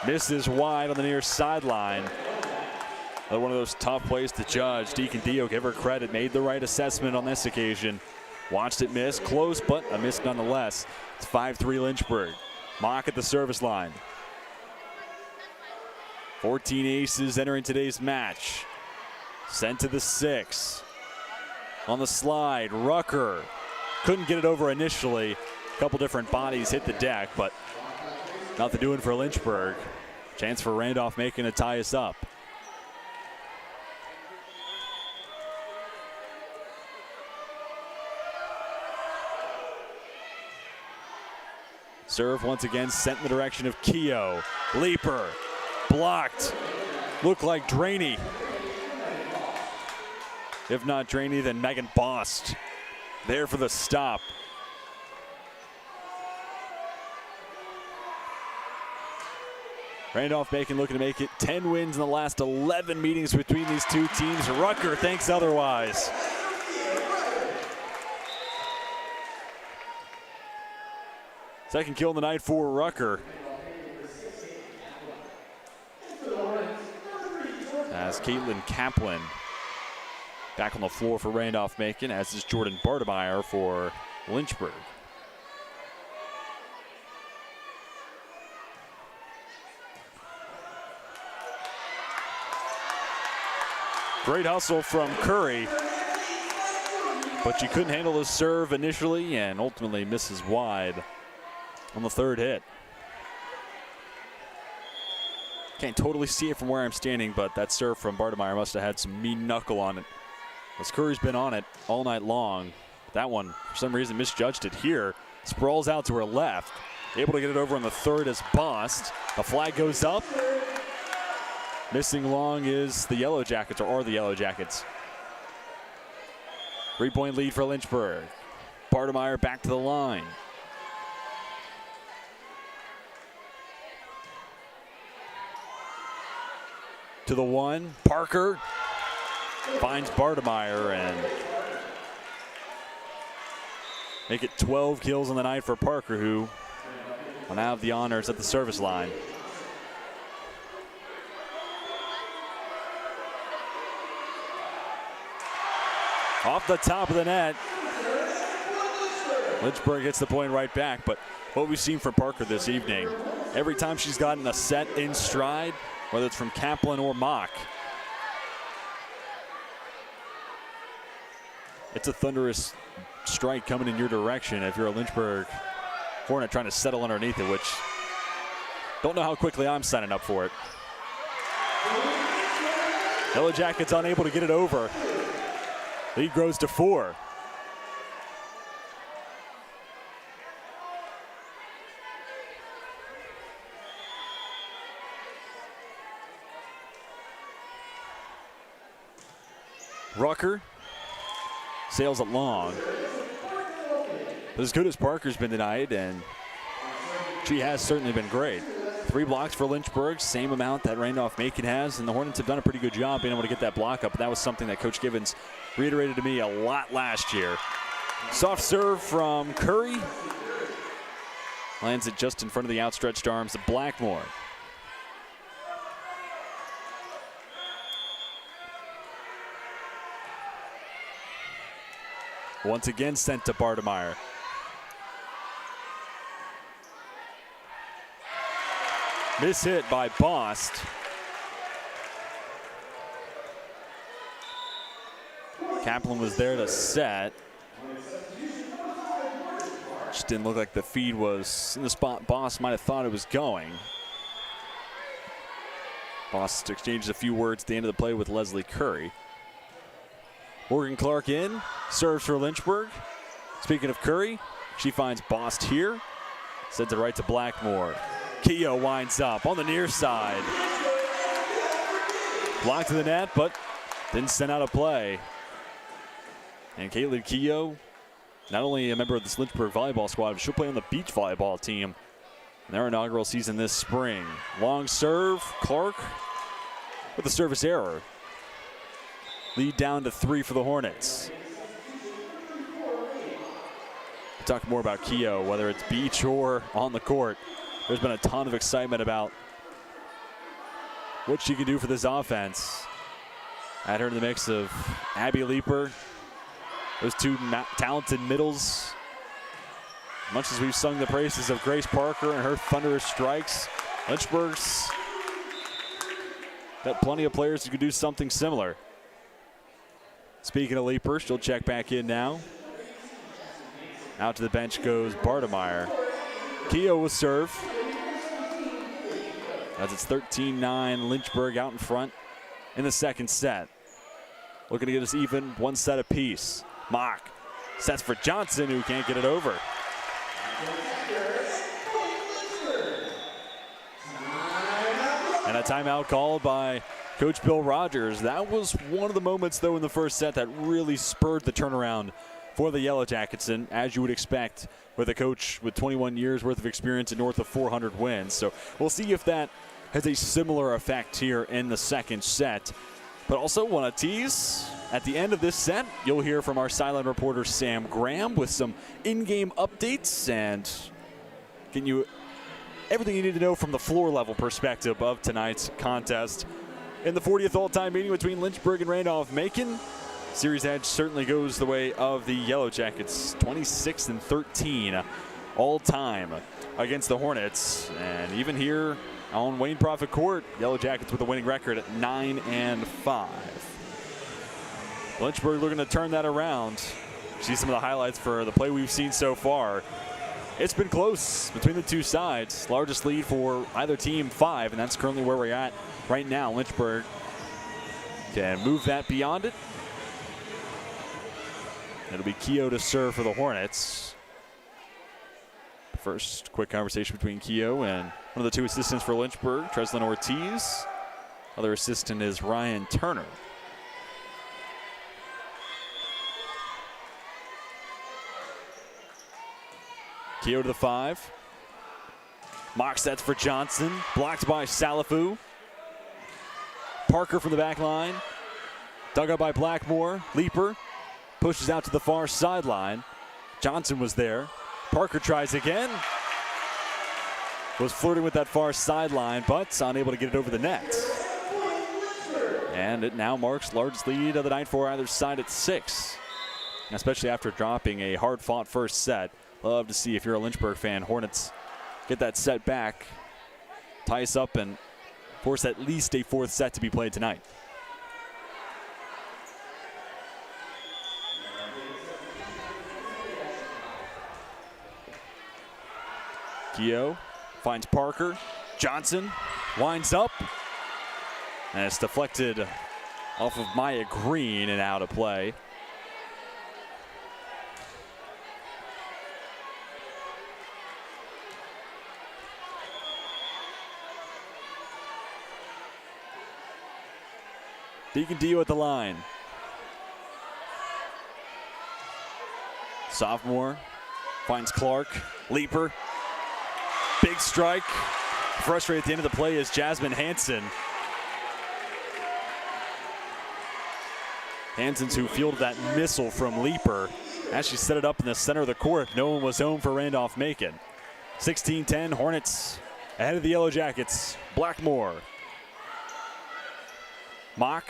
[SPEAKER 1] misses wide on the near sideline. Another one of those tough plays to judge. Deacon Dio, give her credit, made the right assessment on this occasion. Watched it miss, close, but a miss nonetheless. It's 5-3 Lynchburg. Mock at the service line. 14 aces entering today's match. Sent to the 6. On the slide, Rucker. Couldn't get it over initially. A couple different bodies hit the deck, but nothing doing for Lynchburg. Chance for Randolph-Macon to tie us up. Serve once again sent in the direction of Keogh. Leaper blocked. Looked like Draney. If not Draney, then Megan Bost. There for the stop. Randolph-Macon looking to make it 10 wins in the last 11 meetings between these two teams. Rucker thinks otherwise. Second kill in the night for Rucker. As Caitlin Kaplan back on the floor for Randolph-Macon, as is Jordan Bartemeyer for Lynchburg. Great hustle from Curry, but she couldn't handle the serve initially and ultimately misses wide on the third hit. Can't totally see it from where I'm standing, but that serve from Bartemeyer must have had some mean knuckle on it, as Curry's been on it all night long. That one, for some reason, misjudged it here. Sprawls out to her left. Able to get it over on the third as Bost. The flag goes up. Missing long is the Yellow Jackets, or are the Yellow Jackets. 3-point lead for Lynchburg. Bartemeyer back to the line. To the 1, Parker finds Bartemeyer and make it 12 kills on the night for Parker, who will now have the honors at the service line. Off the top of the net. Lynchburg gets the point right back, but what we've seen from Parker this evening, every time she's gotten a set in stride, whether it's from Kaplan or Mock, it's a thunderous strike coming in your direction if you're a Lynchburg Hornet trying to settle underneath it, which don't know how quickly I'm signing up for it. Yellow Jackets unable to get it over. Lead grows to 4. Rucker sails it long. But as good as Parker's been tonight, and she has certainly been great. 3 blocks for Lynchburg, same amount that Randolph-Macon has, and the Hornets have done a pretty good job being able to get that block up, and that was something that Coach Givens reiterated to me a lot last year. Soft serve from Curry. Lands it just in front of the outstretched arms of Blackmore. Once again sent to Bartemeyer. Miss hit by Bost. Kaplan was there to set. Just didn't look like the feed was in the spot Bost might have thought it was going. Boss exchanges a few words at the end of the play with Leslie Curry. Morgan Clark in, serves for Lynchburg. Speaking of Curry, she finds Bost here, sends it right to Blackmore. Keogh winds up on the near side. Blocked to the net, but didn't send out a play. And Caitlin Keogh, not only a member of this Lynchburg volleyball squad, but she'll play on the beach volleyball team in their inaugural season this spring. Long serve, Clark with a service error. Lead down to 3 for the Hornets. We'll talk more about Keogh, whether it's beach or on the court. There's been a ton of excitement about what she can do for this offense. Add her in the mix of Abby Leeper, those two talented middles. Much as we've sung the praises of Grace Parker and her thunderous strikes, Lynchburg's got plenty of players who can do something similar. Speaking of Leeper, she'll check back in now. Out to the bench goes Bartemeyer. Keogh will serve. As it's 13-9, Lynchburg out in front in the second set. Looking to get us even, one set apiece. Mock sets for Johnson, who can't get it over. And a timeout called by Coach Bill Rogers. That was one of the moments, though, in the first set that really spurred the turnaround for the Yellow Jackets, and as you would expect with a coach with 21 years worth of experience and north of 400 wins. So we'll see if that has a similar effect here in the second set. But also want to tease, at the end of this set, you'll hear from our sideline reporter Sam Graham with some in-game updates and getting you everything you need to know from the floor level perspective of tonight's contest. In the 40th all-time meeting between Lynchburg and Randolph-Macon, series edge certainly goes the way of the Yellow Jackets, 26-13 all-time against the Hornets. And even here on Wayne Prophet Court, Yellow Jackets with a winning record at 9-5. Lynchburg looking to turn that around. See some of the highlights for the play we've seen so far. It's been close between the two sides. Largest lead for either team, 5, and that's currently where we're at right now. Lynchburg can move that beyond it. It'll be Keogh to serve for the Hornets. First quick conversation between Keogh and one of the two assistants for Lynchburg, Treslin Ortiz. Other assistant is Ryan Turner. Keogh to the 5. Mock sets for Johnson. Blocked by Salafu. Parker from the back line. Dug up by Blackmore. Leeper pushes out to the far sideline. Johnson was there. Parker tries again. Was flirting with that far sideline, but unable to get it over the net. And it now marks largest lead of the night for either side at 6. Especially after dropping a hard-fought first set. Love to see, if you're a Lynchburg fan, Hornets get that set back, tie us up, and force at least a 4th set to be played tonight. Keogh finds Parker. Johnson winds up. And it's deflected off of Maya Green and out of play. Deacon Dio at the line. Sophomore finds Clark. Leeper. Big strike. Frustrated at the end of the play is Jasmine Hansen. Hansen's who fielded that missile from Leeper. As she set it up in the center of the court, no one was home for Randolph-Macon. 16-10, Hornets ahead of the Yellow Jackets. Blackmore. Mock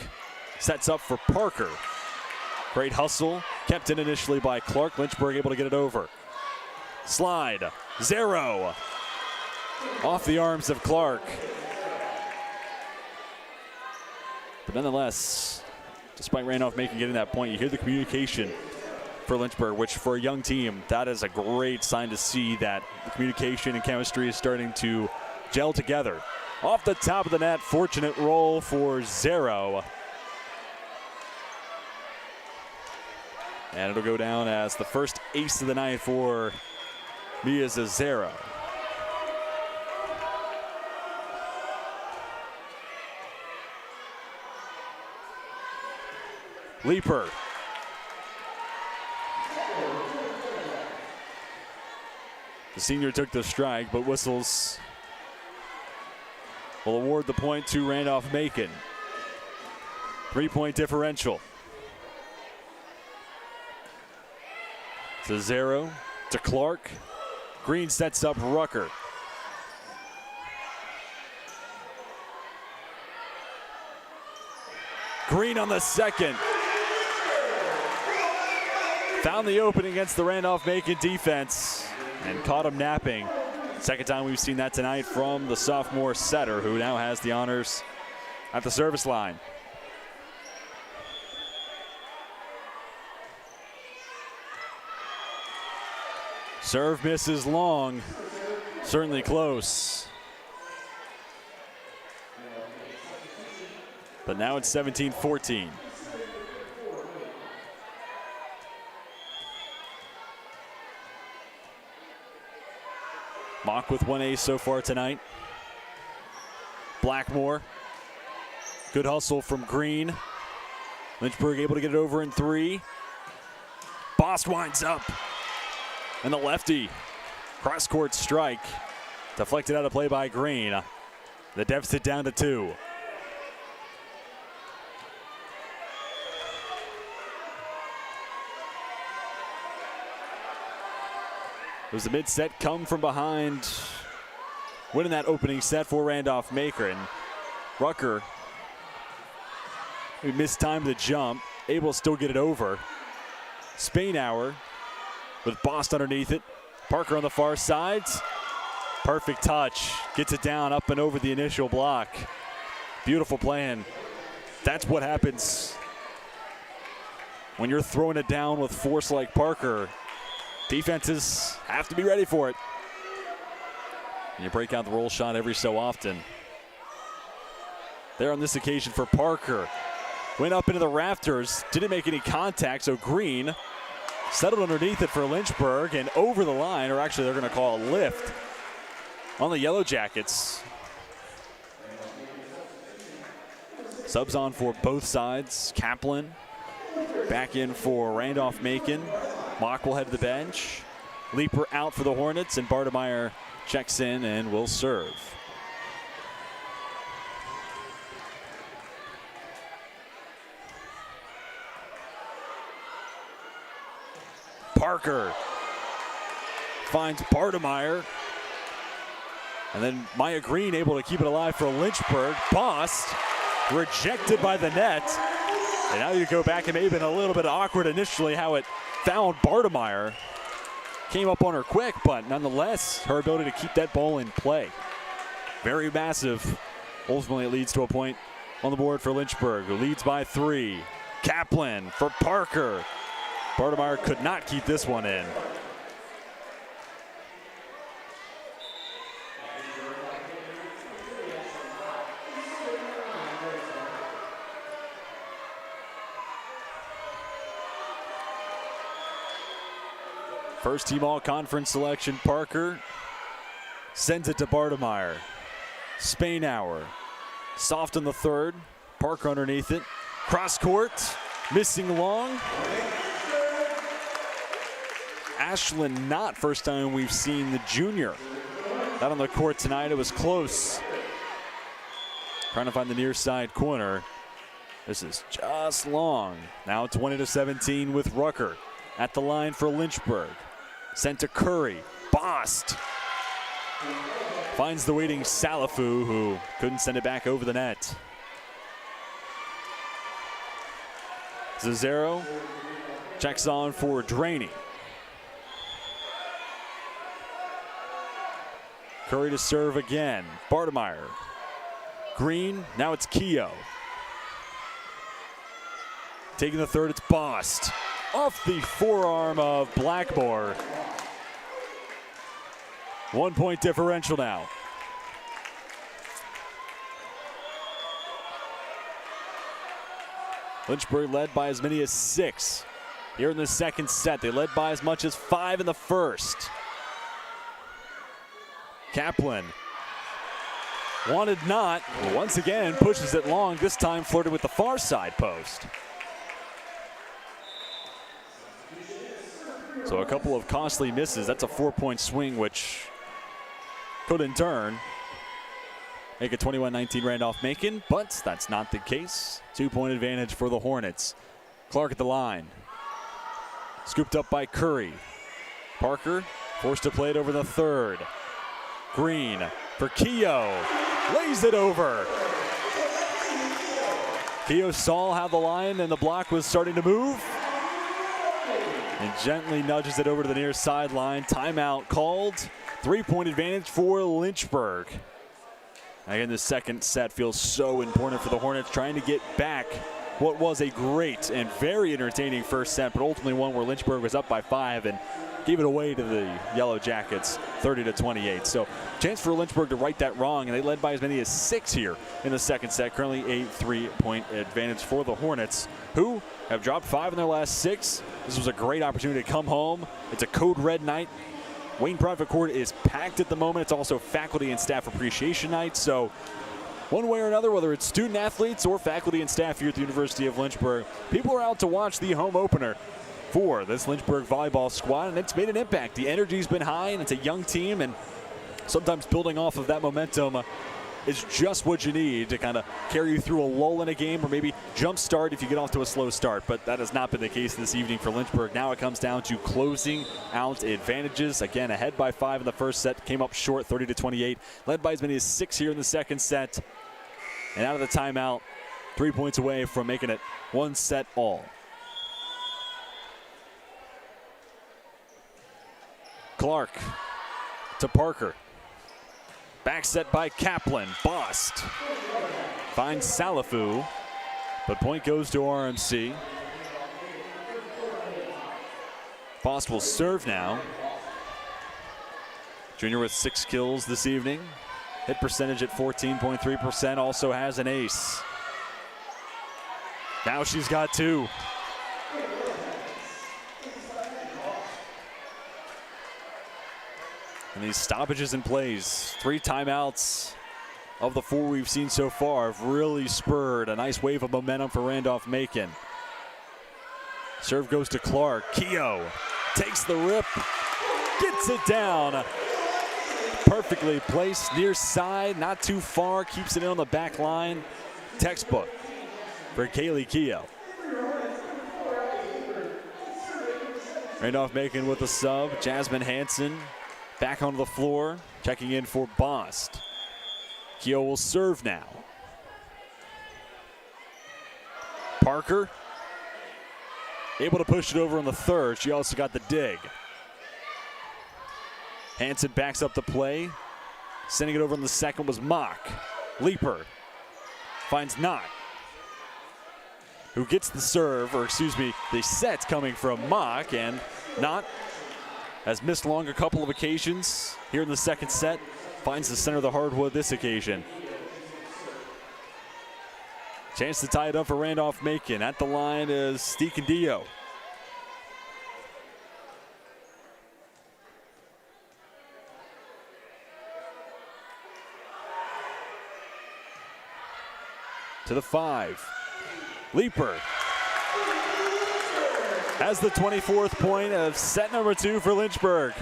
[SPEAKER 1] sets up for Parker. Great hustle, kept in initially by Clark. Lynchburg able to get it over. Slide, Zero. Off the arms of Clark. But nonetheless, despite Randolph-Macon getting that point, you hear the communication for Lynchburg, which for a young team, that is a great sign to see that the communication and chemistry is starting to gel together Off the top of the net, fortunate roll for Zero. And it'll go down as the first ace of the night for Mia Zero. Leaper. The senior took the strike, but whistles will award the point to Randolph-Macon. 3-point differential. To Zero, to Clark. Green sets up Rucker. Green on the second. Found the opening against the Randolph-Macon defense and caught him napping. Second time we've seen that tonight from the sophomore setter, who now has the honors at the service line. Serve misses long, certainly close. But now it's 17-14. Mock with one ace so far tonight. Blackmore. Good hustle from Green. Lynchburg able to get it over in 3. Bost winds up. And the lefty. Cross-court strike. Deflected out of play by Green. The deficit down to 2. It was the mid-set come from behind, winning that opening set for Randolph-Macon. Rucker, who missed time the jump, able to still get it over. Spainhour with Bost underneath it. Parker on the far side. Perfect touch. Gets it down up and over the initial block. Beautiful plan. That's what happens when you're throwing it down with force like Parker. Defenses have to be ready for it. And you break out the roll shot every so often. There on this occasion for Parker. Went up into the rafters, didn't make any contact, so Green settled underneath it for Lynchburg and over the line, or actually they're going to call a lift on the Yellow Jackets. Subs on for both sides. Kaplan back in for Randolph-Macon. Mock will head to the bench. Leaper out for the Hornets, and Bartemeyer checks in and will serve. Parker finds Bartemeyer. And then Maya Green able to keep it alive for Lynchburg. Bost rejected by the net. And now you go back, it may have been a little bit awkward initially how it found Bartemeyer. Came up on her quick, but nonetheless, her ability to keep that ball in play. Very massive. Ultimately, it leads to a point on the board for Lynchburg, who leads by 3. Kaplan for Parker. Bartemeyer could not keep this one in. First team all-conference selection, Parker sends it to Bartemeyer. Spainhour, soft on the third. Parker underneath it. Cross court, missing long. Ashlyn Knott, first time we've seen the junior out on the court tonight. It was close. Trying to find the near side corner. This is just long. Now 20-17 with Rucker at the line for Lynchburg. Sent to Curry. Bost finds the waiting Salafu, who couldn't send it back over the net. Zero checks on for Draney. Curry to serve again. Bartemeyer. Green, now it's Keogh. Taking the third, it's Bost. Off the forearm of Blackmore. 1 point differential now. Lynchburg led by as many as 6 here in the second set. They led by as much as 5 in the first. Kaplan wanted not, once again pushes it long, this time flirted with the far side post. So a couple of costly misses. That's a 4-point swing, which could in turn make it 21-19 Randolph-Macon, but that's not the case. 2-point advantage for the Hornets. Clark at the line. Scooped up by Curry. Parker forced to play it over the third. Green for Keogh. Lays it over. Keogh saw how the line and the block was starting to move and gently nudges it over to the near sideline. Timeout called. 3-point advantage for Lynchburg. Again, the second set feels so important for the Hornets, trying to get back what was a great and very entertaining first set, but ultimately one where Lynchburg was up by 5 and gave it away to the Yellow Jackets 30-28. So chance for Lynchburg to right that wrong, and they led by as many as 6 here in the second set. Currently a 3-point advantage for the Hornets, who have dropped 5 in their last 6. This was a great opportunity to come home. It's a code red night. Wayne Private Court is packed at the moment. It's also faculty and staff appreciation night. So one way or another, whether it's student athletes or faculty and staff here at the University of Lynchburg, people are out to watch the home opener for this Lynchburg volleyball squad, and it's made an impact. The energy's been high, and it's a young team, and sometimes building off of that momentum is just what you need to kind of carry you through a lull in a game, or maybe jump start if you get off to a slow start. But that has not been the case this evening for Lynchburg. Now it comes down to closing out advantages. Again, ahead by 5 in the first set, came up short 30-28, led by as many as 6 here in the second set. And out of the timeout, 3 points away from making it 1 set all. Clark to Parker. Back set by Kaplan. Bust. Finds Salafu, but point goes to RMC. Bost will serve now. Junior with 6 kills this evening. Hit percentage at 14.3%, also has an ace. Now she's got 2. And these stoppages and plays, 3 timeouts of the 4 we've seen so far have really spurred a nice wave of momentum for Randolph-Macon. Serve goes to Clark. Keogh takes the rip, gets it down. Perfectly placed near side, not too far, keeps it in on the back line. Textbook for Kaylee Keogh. Randolph-Macon with a sub. Jasmine Hansen back onto the floor, checking in for Bost. Keogh will serve now. Parker able to push it over on the third. She also got the dig. Hansen backs up the play. Sending it over on the second was Mock. Leaper finds Knott, who gets the serve, or excuse me, the set coming from Mock, and Knott has missed long a couple of occasions here in the second set. Finds the center of the hardwood this occasion. Chance to tie it up for Randolph-Macon. At the line is Sticandio. To the 5. Leaper has the 24th point of set number 2 for Lynchburg.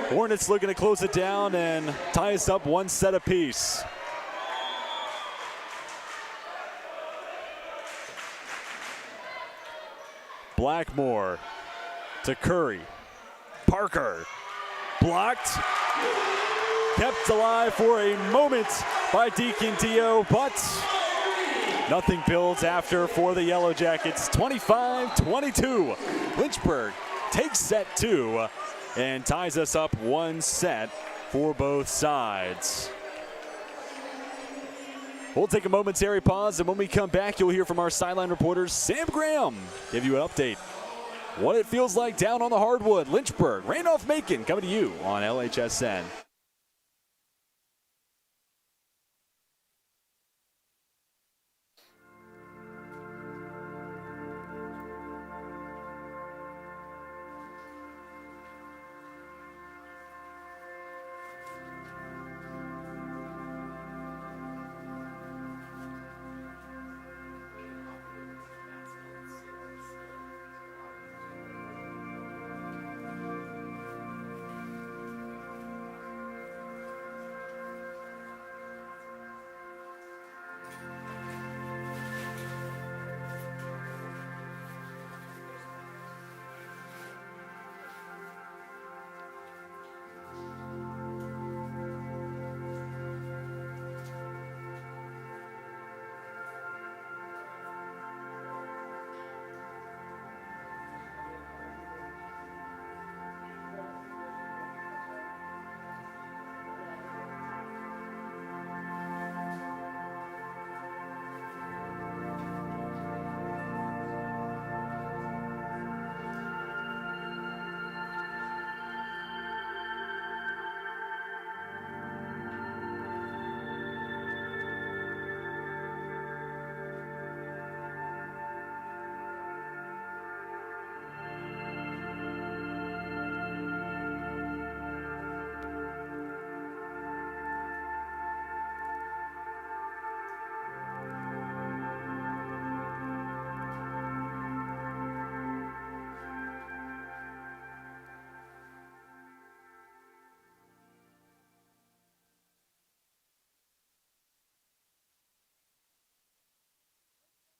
[SPEAKER 1] Hornets looking to close it down and tie us up 1 set apiece. Blackmore to Curry. Parker blocked. Kept alive for a moment by Deacon Dio, but nothing builds after for the Yellow Jackets. 25-22. Lynchburg takes set 2 and ties us up 1 set for both sides. We'll take a momentary pause, and when we come back, you'll hear from our sideline reporters, Sam Graham, give you an update. What it feels like down on the hardwood. Lynchburg, Randolph-Macon coming to you on LHSN.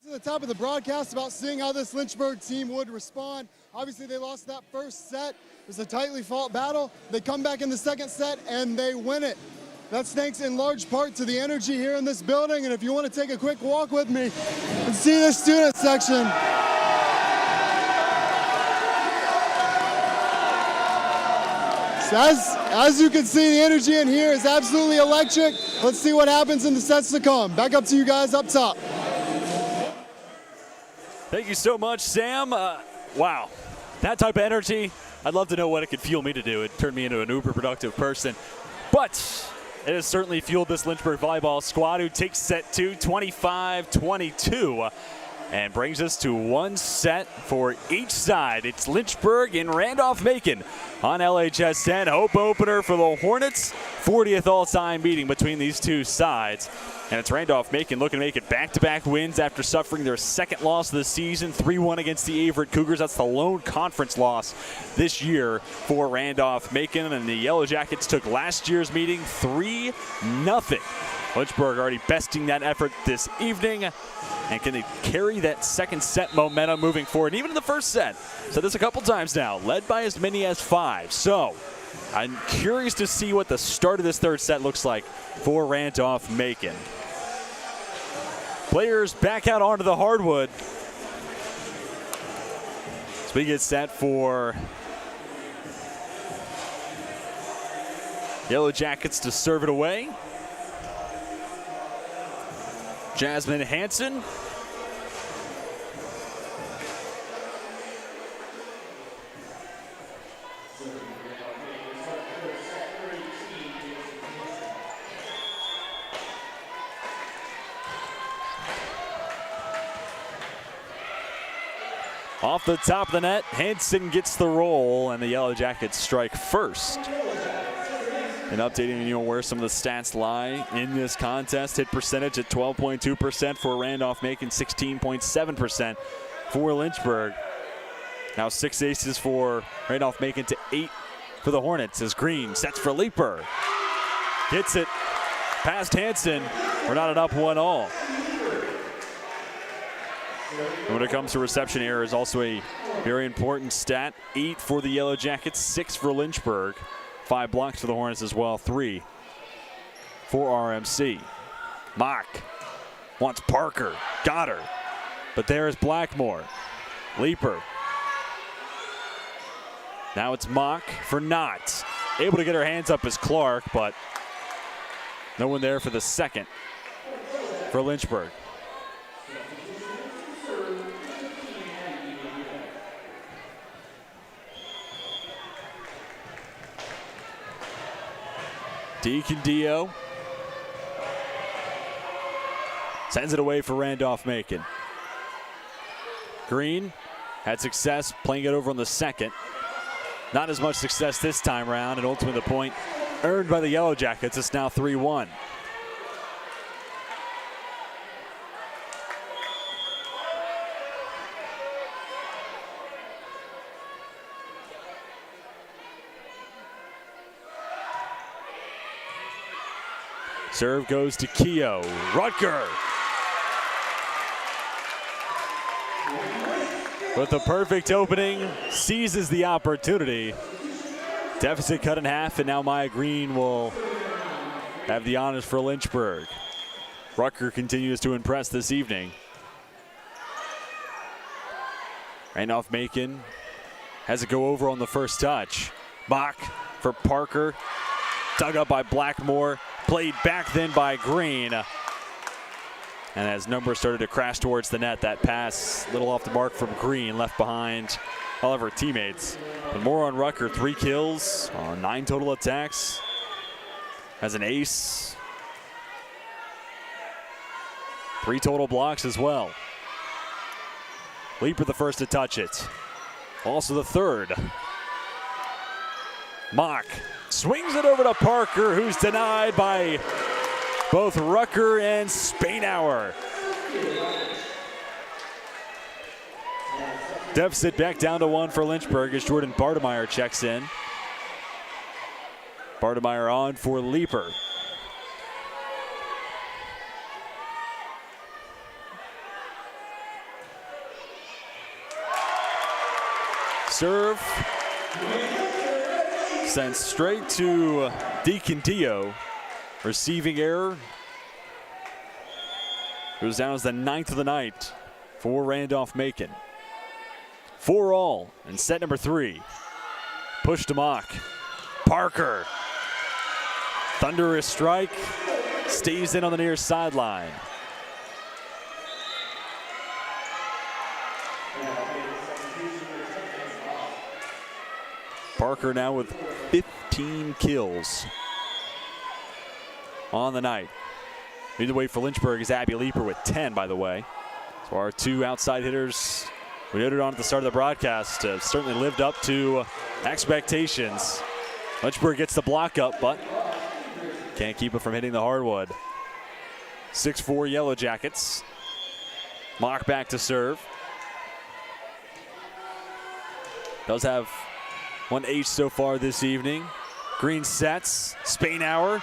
[SPEAKER 3] To the top of the broadcast about seeing how this Lynchburg team would respond. Obviously, they lost that first set. It was a tightly fought battle. They come back in the second set, and they win it. That's thanks in large part to the energy here in this building. And if you want to take a quick walk with me and see this student section. So as you can see, the energy in here is absolutely electric. Let's see what happens in the sets to come. Back up to you guys up top.
[SPEAKER 1] Thank you so much, Sam. Wow, that type of energy, I'd love to know what it could fuel me to do. It turned me into an uber productive person. But it has certainly fueled this Lynchburg volleyball squad, who takes set 2, 25-22, and brings us to one set for each side. It's Lynchburg and Randolph-Macon on LHSN. Hope opener for the Hornets, 40th all-time meeting between these two sides. And it's Randolph-Macon looking to make it back-to-back wins after suffering their second loss of the season, 3-1 against the Averett Cougars. That's the lone conference loss this year for Randolph-Macon. And the Yellow Jackets took last year's meeting 3-0. Lynchburg already besting that effort this evening. And can they carry that second set momentum moving forward? And even in the first set, said this a couple times now, led by as many as 5. So I'm curious to see what the start of this third set looks like for Randolph-Macon. Players back out onto the hardwood. So we get set for Yellow Jackets to serve it away. Jasmine Hansen. Off the top of the net, Hansen gets the roll, and the Yellow Jackets strike first. And updating you on where some of the stats lie in this contest. Hit percentage at 12.2% for Randolph-Macon, 16.7% for Lynchburg. Now 6 aces for Randolph-Macon to 8 for the Hornets as Green sets for Leaper. Gets it past Hansen. We're not at up 1-all. And when it comes to reception errors, also a very important stat. 8 for the Yellow Jackets, 6 for Lynchburg. 5 blocks for the Hornets as well, 3 for RMC. Mock wants Parker, got her. But there is Blackmore. Leaper. Now it's Mock for Knott. Able to get her hands up as Clark, but no one there for the second for Lynchburg. DeCandio sends it away for Randolph-Macon. Green had success playing it over on the second. Not as much success this time around, and ultimately the point earned by the Yellow Jackets. It's now 3-1. Serve goes to Keogh. Rutger with a perfect opening, seizes the opportunity. Deficit cut in half, and now Maya Green will have the honors for Lynchburg. Rutger continues to impress this evening. Randolph-Macon has it go over on the first touch. Mock for Parker. Dug up by Blackmore. Played back then by Green. And as numbers started to crash towards the net, that pass a little off the mark from Green, left behind all of her teammates. But more on Rutger, 3 kills on 9 total attacks. Has an ace. 3 total blocks as well. Leaper the first to touch it. Also the third. Mock swings it over to Parker, who's denied by both Rutger and Spainauer. Deficit back down to 1 for Lynchburg as Jordan Bartemeyer checks in. Bartemeyer on for Leaper. Serve sent straight to Deacon Dio. Receiving error. Goes down as the 9th of the night for Randolph-Macon. 4 all in set number 3. Push to mock. Parker. Thunderous strike. Stays in on the near sideline. Parker now with 15 kills on the night. Leading the way for Lynchburg is Abby Leeper with 10, by the way. So our 2 outside hitters we noted on at the start of the broadcast certainly lived up to expectations. Lynchburg gets the block up, but can't keep it from hitting the hardwood. 6'4" Yellow Jackets. Mock back to serve. Does have 1 ace so far this evening. Green sets. Spainhour.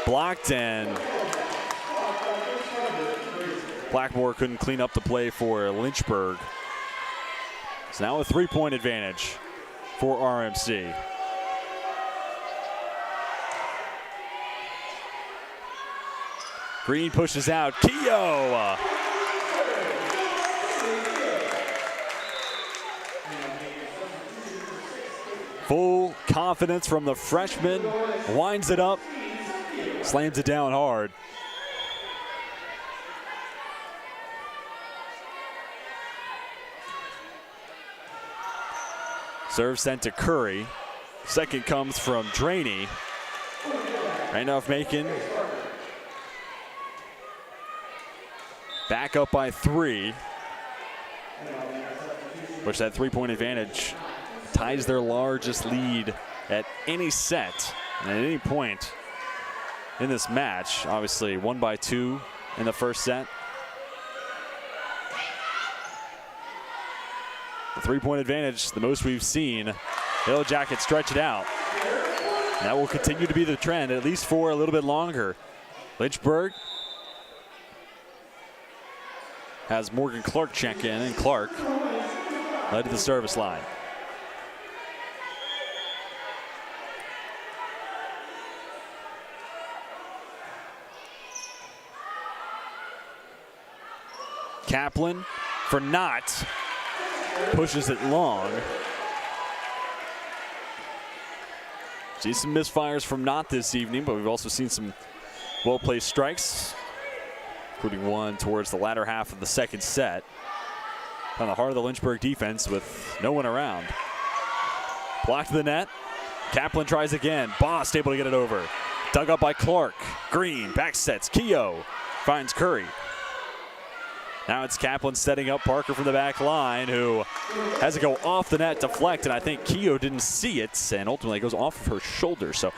[SPEAKER 1] Blocked, and Blackmore couldn't clean up the play for Lynchburg. It's now a 3-point advantage for RMC. Green pushes out. Keogh. Full confidence from the freshman. Winds it up. Slams it down hard. Serve sent to Curry. Second comes from Draney. Randolph-Macon back up by 3. Which that 3-point advantage ties their largest lead at any set and at any point in this match. Obviously, 1 by 2 in the first set. The 3-point advantage, the most we've seen. Yellow Jackets stretch it out. And that will continue to be the trend, at least for a little bit longer. Lynchburg has Morgan Clark check in, and Clark led to the service line. Kaplan for Knott. Pushes it long. See some misfires from Knott this evening, but we've also seen some well-placed strikes, including one towards the latter half of the second set. On the heart of the Lynchburg defense with no one around. Blocked to the net. Kaplan tries again. Boss able to get it over. Dug up by Clark. Green back sets. Keogh finds Curry. Now it's Kaplan setting up Parker from the back line, who has to go off the net, deflect, and I think Keogh didn't see it, and ultimately goes off of her shoulder. So a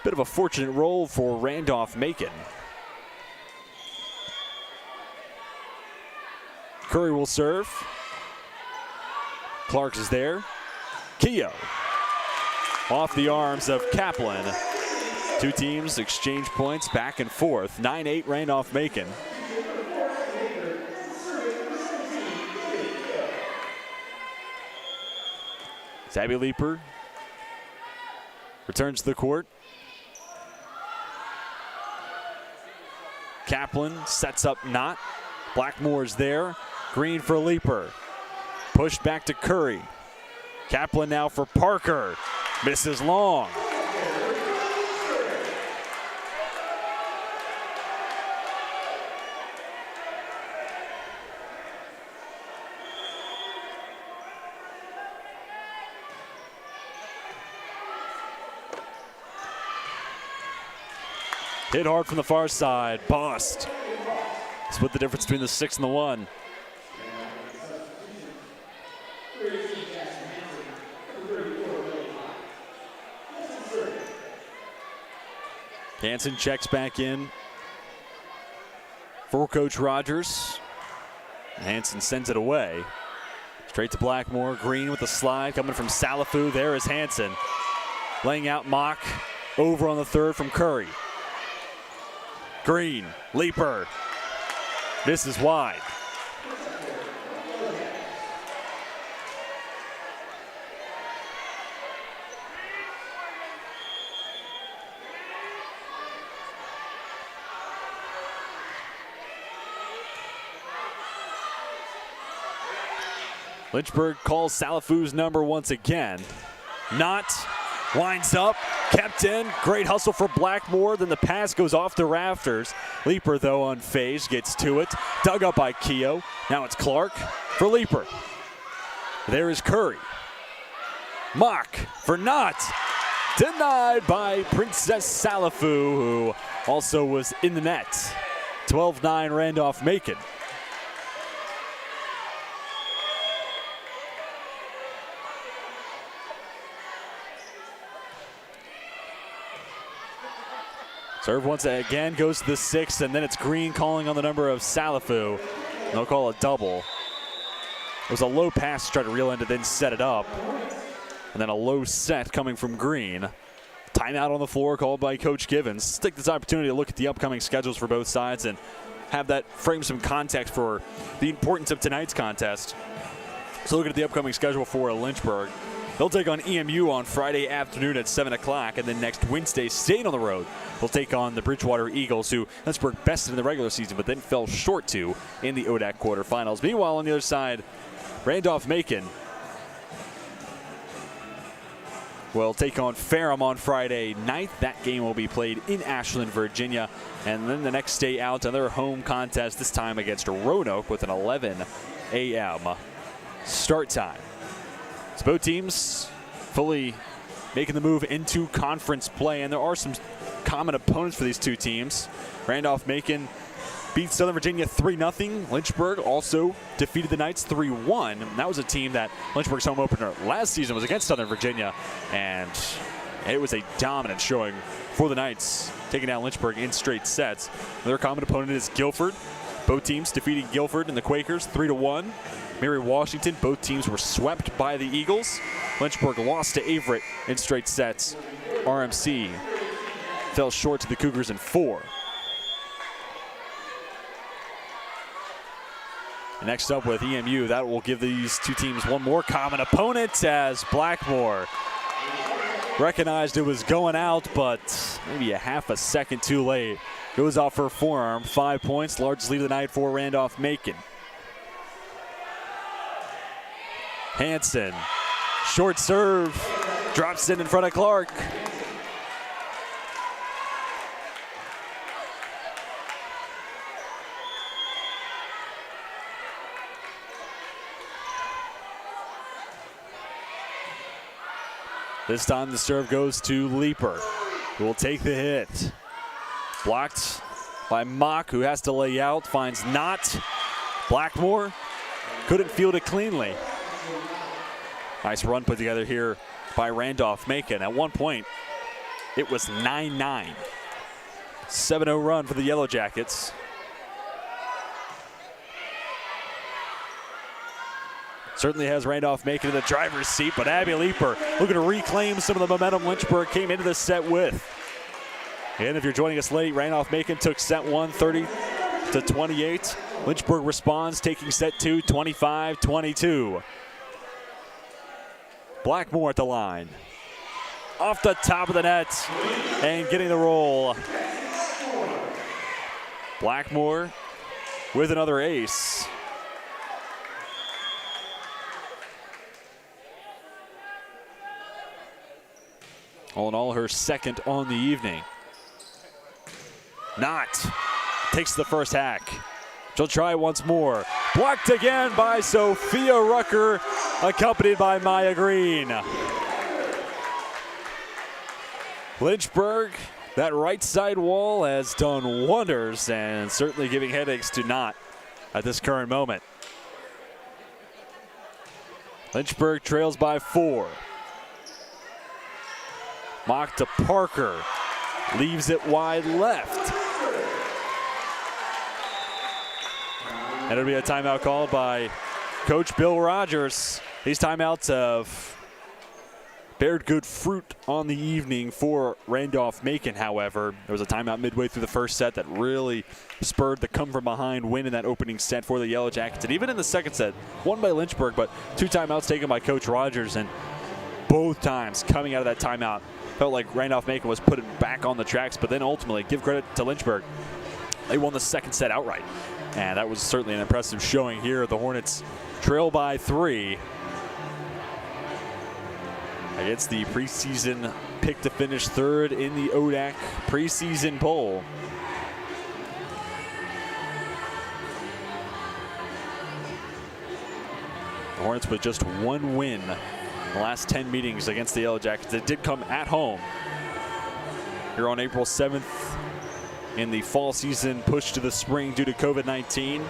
[SPEAKER 1] bit of a fortunate roll for Randolph-Macon. Curry will serve. Clark is there. Keogh off the arms of Kaplan. 2 teams exchange points back and forth. 9-8 Randolph-Macon. Abby Leeper returns to the court. Kaplan sets up Knott. Blackmore's there. Green for Leeper. Pushed back to Curry. Kaplan now for Parker. Misses long. Hit hard from the far side. Bust. Split the difference between the 6 and the 1. Hansen checks back in for Coach Rogers. Hansen sends it away. Straight to Blackmore. Green with the slide coming from Salafu. There is Hansen. Laying out Mock. Over on the third from Curry. Green, Leeper, misses wide. Lynchburg calls Salafu's number once again. Knott winds up, kept in. Great hustle for Blackmore. Then the pass goes off the rafters. Leaper, though, unfazed, gets to it. Dug up by Keogh. Now it's Clark for Leaper. There is Curry. Mock for Knott. Denied by Princess Salafu, who also was in the net. 12-9 Randolph-Macon. Serve once again goes to the 6th, and then it's Green calling on the number of Salafu. They'll call a double. It was a low pass to try to reel in to then set it up. And then a low set coming from Green. Timeout on the floor called by Coach Givens. Let's take this opportunity to look at the upcoming schedules for both sides and have that frame some context for the importance of tonight's contest. So looking at the upcoming schedule for Lynchburg. They'll take on EMU on Friday afternoon at 7 o'clock, and then next Wednesday, staying on the road, they'll take on the Bridgewater Eagles, who Lynchburg bested in the regular season, but then fell short to in the ODAC quarterfinals. Meanwhile, on the other side, Randolph-Macon will take on Ferrum on Friday night. That game will be played in Ashland, Virginia. And then the next day out, another home contest, this time against Roanoke with an 11 a.m. start time. So both teams fully making the move into conference play, and there are some common opponents for these two teams. Randolph-Macon beat Southern Virginia 3-0. Lynchburg also defeated the Knights 3-1. That was a team that Lynchburg's home opener last season was against Southern Virginia, and it was a dominant showing for the Knights, taking down Lynchburg in straight sets. Another common opponent is Guilford. Both teams defeating Guilford and the Quakers 3-1. Mary Washington, both teams were swept by the Eagles. Lynchburg lost to Averett in straight sets. RMC fell short to the Cougars in 4. Next up with EMU, that will give these two teams one more common opponent as Blackmore recognized it was going out, but maybe a half a second too late. Goes off her forearm, 5 points, largest lead of the night for Randolph-Macon. Hansen, short serve, drops in front of Clark. This time the serve goes to Leaper, who will take the hit. Blocked by Mock, who has to lay out, finds Knott. Blackmore couldn't field it cleanly. Nice run put together here by Randolph-Macon. At one point, it was 9-9. 7-0 run for the Yellow Jackets. Certainly has Randolph-Macon in the driver's seat, but Abby Leaper looking to reclaim some of the momentum Lynchburg came into the set with. And if you're joining us late, Randolph-Macon took set 1, 30-28. Lynchburg responds, taking set 2, 25-22. Blackmore at the line. Off the top of the net and getting the roll. Blackmore with another ace. All in all, her second on the evening. Knott takes the first hack. She'll try once more. Blocked again by Sophia Rucker, accompanied by Maya Green. Lynchburg, that right side wall has done wonders and certainly giving headaches to Knott at this current moment. Lynchburg trails by 4. Mock to Parker, leaves it wide left. And it'll be a timeout called by Coach Bill Rogers. These timeouts have bared good fruit on the evening for Randolph-Macon, however. There was a timeout midway through the first set that really spurred the come-from-behind win in that opening set for the Yellow Jackets. And even in the second set, won by Lynchburg, but 2 timeouts taken by Coach Rogers. And both times coming out of that timeout, felt like Randolph-Macon was put back on the tracks, but then ultimately, give credit to Lynchburg, they won the second set outright. And that was certainly an impressive showing here. The Hornets trail by 3 against the preseason pick to finish 3rd in the ODAC preseason poll. The Hornets with just 1 win in the last 10 meetings against the Yellow Jackets. It did come at home here on April 7th in the fall season push to the spring due to COVID-19.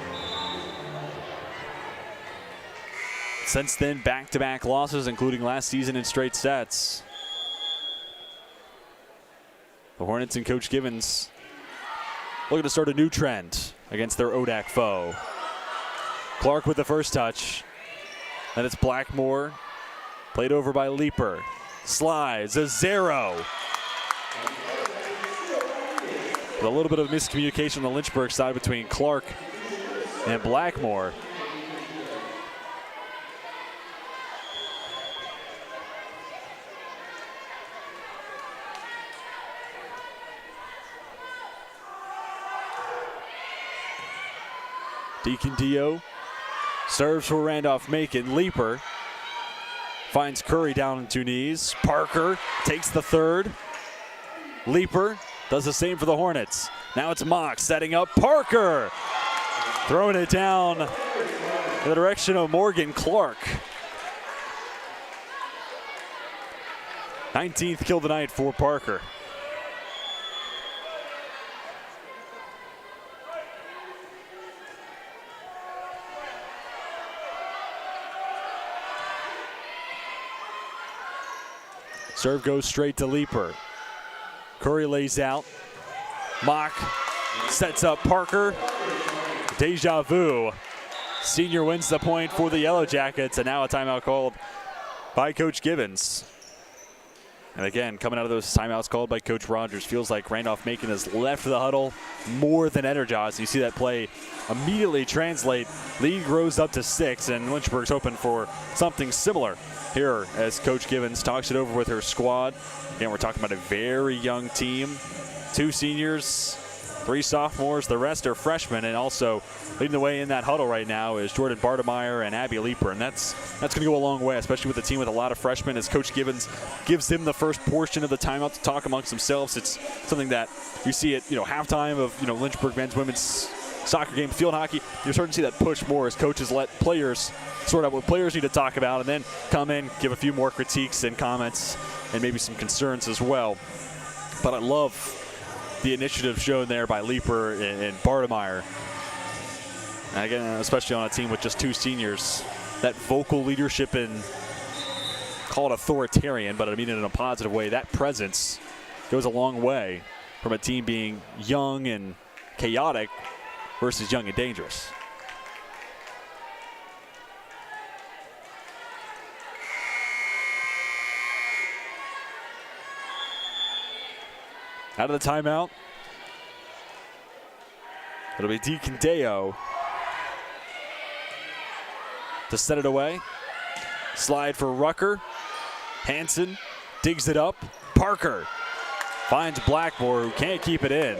[SPEAKER 1] Since then, back-to-back losses, including last season in straight sets. The Hornets and Coach Givens looking to start a new trend against their ODAC foe. Clark with the first touch. Then it's Blackmore, played over by Leeper. Slides, a 0. With a little bit of miscommunication on the Lynchburg side between Clark and Blackmore. Deacon Dio serves for Randolph-Macon. Leeper finds Curry down on 2 knees. Parker takes the 3rd. Leeper does the same for the Hornets. Now it's Mock setting up Parker. Throwing it down in the direction of Morgan Clark. 19th kill of the night for Parker. Serve goes straight to Leeper. Curry lays out. Mock sets up Parker. Deja vu. Senior wins the point for the Yellow Jackets, and now a timeout called by Coach Givens. And again, coming out of those timeouts called by Coach Rogers, feels like Randolph-Macon has left the huddle more than energized. You see that play immediately translate. Lead grows up to 6, and Lynchburg's hoping for something similar here as Coach Givens talks it over with her squad. Again, we're talking about a very young team. 2 seniors, 3 sophomores, the rest are freshmen, and also leading the way in that huddle right now is Jordan Bartemeyer and Abby Leeper, and that's going to go a long way, especially with a team with a lot of freshmen, as Coach Givens gives them the first portion of the timeout to talk amongst themselves. It's something that you see at halftime of Lynchburg men's, women's soccer game, field hockey. You're starting to see that push more as coaches let players sort out what players need to talk about, and then come in, give a few more critiques and comments, and maybe some concerns as well. But I love the initiative shown there by Leeper and Bartemeyer. And again, especially on a team with just 2 seniors, that vocal leadership and call it authoritarian, but I mean it in a positive way, that presence goes a long way from a team being young and chaotic versus young and dangerous. Out of the timeout, it'll be Deacon Deo to set it away. Slide for Rucker. Hansen digs it up. Parker finds Blackmore, who can't keep it in.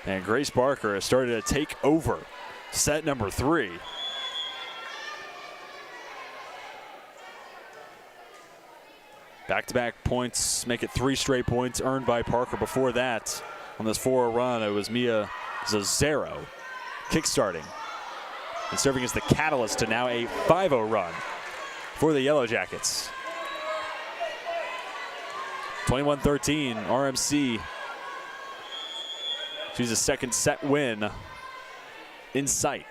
[SPEAKER 1] And Grace Parker has started to take over set number 3. Back-to-back points make it 3 straight points earned by Parker. Before that, on this 4-0 run, it was Mia Zazzaro kickstarting and serving as the catalyst to now a 5-0 run for the Yellow Jackets. 21-13, RMC. She's a second set win in sight.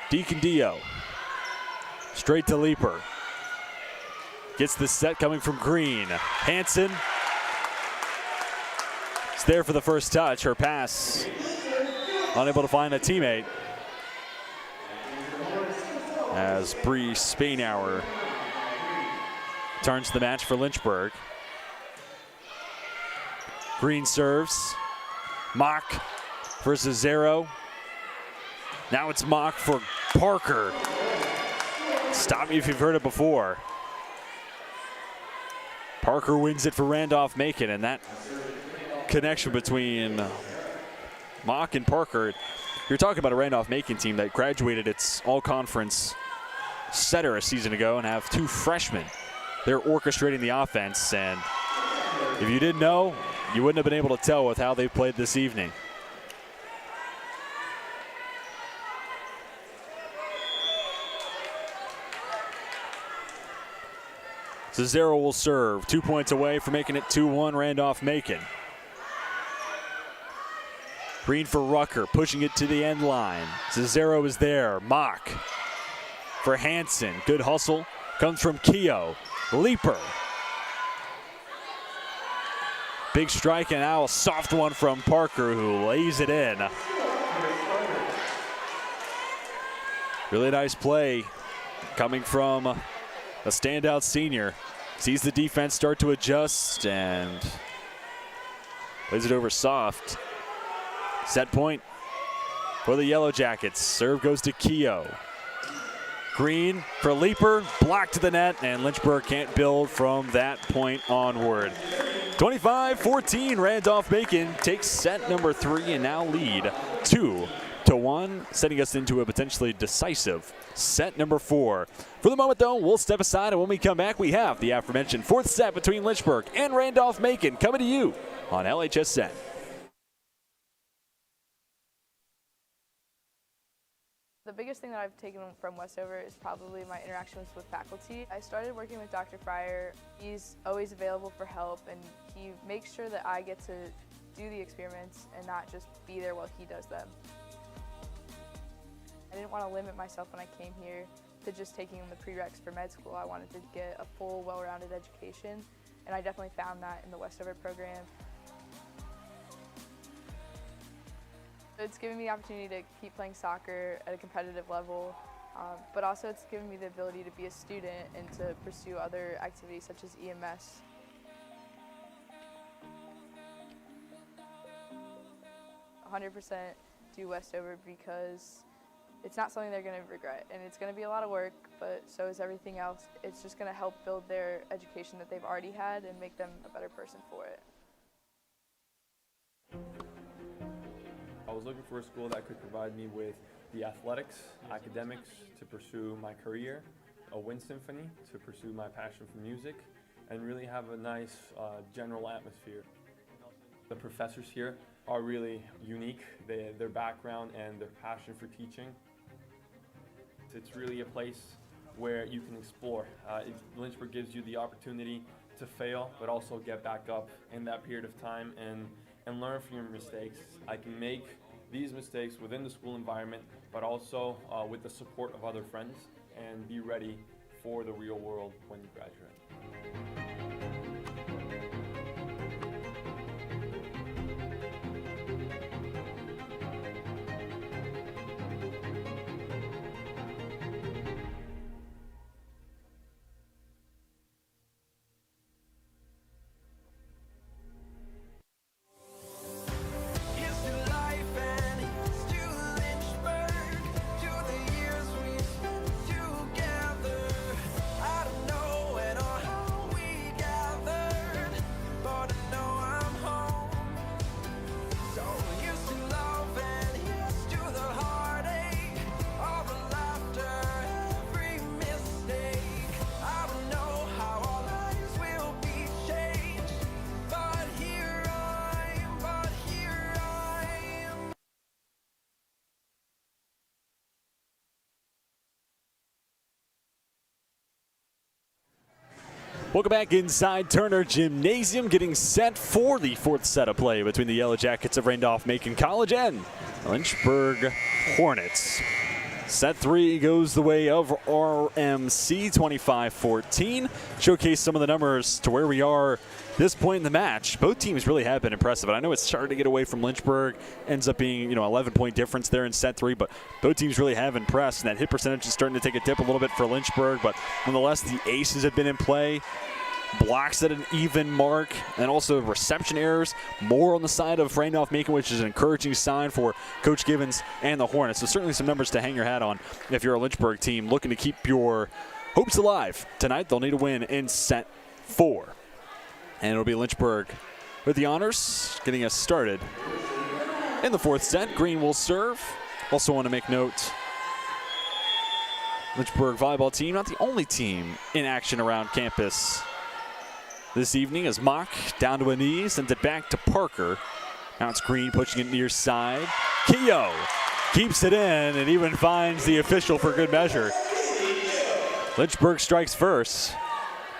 [SPEAKER 1] Deacon Dio, straight to Leeper. Gets the set coming from Green. Hansen is there for the first touch. Her pass unable to find a teammate, as Bree Spainhour turns the match for Lynchburg. Green serves. Mock versus Zero. Now it's Mock for Parker. Stop me if you've heard it before. Parker wins it for Randolph-Macon, and that connection between Mock and Parker. You're talking about a Randolph-Macon team that graduated its all-conference setter a season ago and have two freshmen. They're orchestrating the offense, and if you didn't know, you wouldn't have been able to tell with how they played this evening. Cesaro will serve, 2 points away from making it 2-1 Randolph-Macon. Green for Rucker, pushing it to the end line. Cesaro is there. Mock for Hansen. Good hustle. Comes from Keogh. Leaper. Big strike, and now a soft one from Parker, who lays it in. Really nice play coming from a standout senior. Sees the defense start to adjust and plays it over soft. Set point for the Yellow Jackets. Serve goes to Keogh. Green for Leaper, blocked to the net, and Lynchburg can't build from that point onward. 25-14, Randolph-Macon takes set number 3 and now lead 2-1, setting us into a potentially decisive set number 4. For the moment, though, we'll step aside, and when we come back, we have the aforementioned 4th set between Lynchburg and Randolph-Macon coming to you on LHSN.
[SPEAKER 4] The biggest thing that I've taken from Westover is probably my interactions with faculty. I started working with Dr. Fryer. He's always available for help, and he makes sure that I get to do the experiments and not just be there while he does them. I didn't want to limit myself when I came here to just taking the prereqs for med school. I wanted to get a full, well-rounded education, and I definitely found that in the Westover program. It's given me the opportunity to keep playing soccer at a competitive level, but also it's given me the ability to be a student and to pursue other activities such as EMS. "100% do Westover because it's not something they're going to regret, and it's going to be a lot of work, but so is everything else. It's just going to help build their education that they've already had and make them a better person for it."
[SPEAKER 5] I was looking for a school that could provide me with the athletics, academics to pursue my career, a wind symphony to pursue my passion for music, and really have a nice general atmosphere. The professors here are really unique, their background and their passion for teaching. It's really a place where you can explore. Lynchburg gives you the opportunity to fail, but also get back up in that period of time and learn from your mistakes. I can make these mistakes within the school environment, but also with the support of other friends, and be ready for the real world when you graduate.
[SPEAKER 1] Welcome back inside Turner Gymnasium, getting set for the 4th set of play between the Yellow Jackets of Randolph-Macon College and Lynchburg Hornets. Set 3 goes the way of RMC, 25-14. Showcase some of the numbers to where we are this point in the match. Both teams really have been impressive, and I know it's started to get away from Lynchburg. Ends up being, 11-point difference there in set 3, but both teams really have impressed, and that hit percentage is starting to take a dip a little bit for Lynchburg, but nonetheless, the aces have been in play. Blocks at an even mark, and also reception errors more on the side of Randolph-Macon, which is an encouraging sign for Coach Givens and the Hornets. So certainly some numbers to hang your hat on if you're a Lynchburg team looking to keep your hopes alive. Tonight they'll need a win in set 4. And it'll be Lynchburg with the honors, getting us started in the fourth set. Green will serve. Also want to make note, Lynchburg volleyball team, not the only team in action around campus this evening, as Mock down to a knee, sends it back to Parker. Now it's Green pushing it near side. Keogh keeps it in and even finds the official for good measure. Lynchburg strikes first.